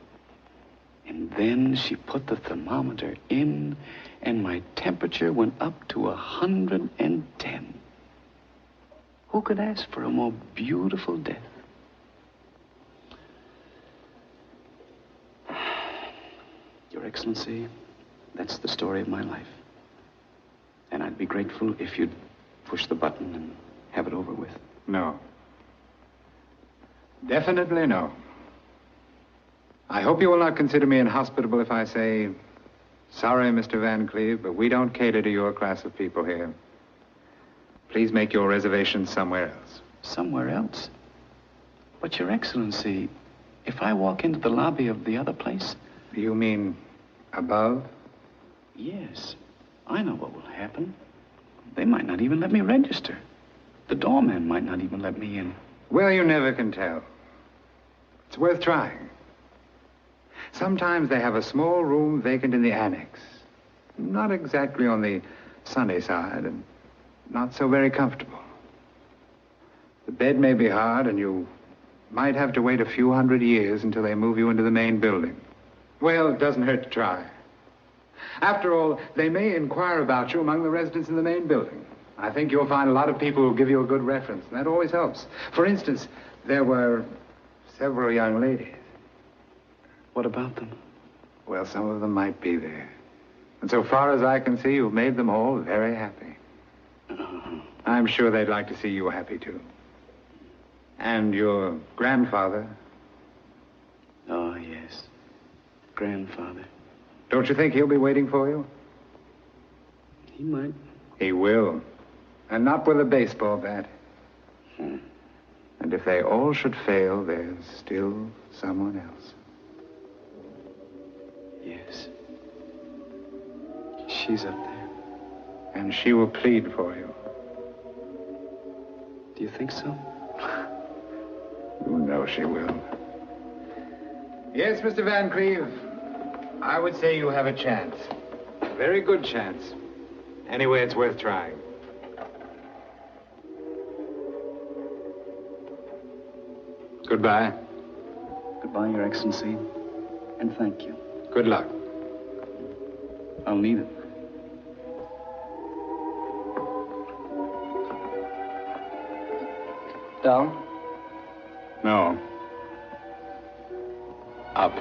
And then she put the thermometer in, and my temperature went up to 110. Who could ask for a more beautiful death? Your Excellency, that's the story of my life. And I'd be grateful if you'd push the button and have it over with. No. Definitely no. I hope you will not consider me inhospitable if I say, sorry, Mr. Van Cleve, but we don't cater to your class of people here. Please make your reservations somewhere else. Somewhere else? But, Your Excellency, if I walk into the lobby of the other place... You mean above? Yes. I know what will happen. They might not even let me register. The doorman might not even let me in. Well, you never can tell. It's worth trying. Sometimes they have a small room vacant in the annex. Not exactly on the sunny side, and not so very comfortable. The bed may be hard, and you might have to wait a few hundred years until they move you into the main building. Well, it doesn't hurt to try. After all, they may inquire about you among the residents in the main building. I think you'll find a lot of people who'll give you a good reference, and that always helps. For instance, there were several young ladies. What about them? Well, some of them might be there. And so far as I can see, you've made them all very happy. I'm sure they'd like to see you happy, too. And your grandfather? Oh, yes. Grandfather. Don't you think he'll be waiting for you? He might. He will. And not with a baseball bat. And if they all should fail, there's still someone else. Yes. She's up there. And she will plead for you. Do you think so? You know she will. Yes, Mr. Van Cleve. I would say you have a chance. A very good chance. Anyway, it's worth trying. Goodbye. Goodbye, Your Excellency. And thank you. Good luck. I'll need it. Down? No. Up.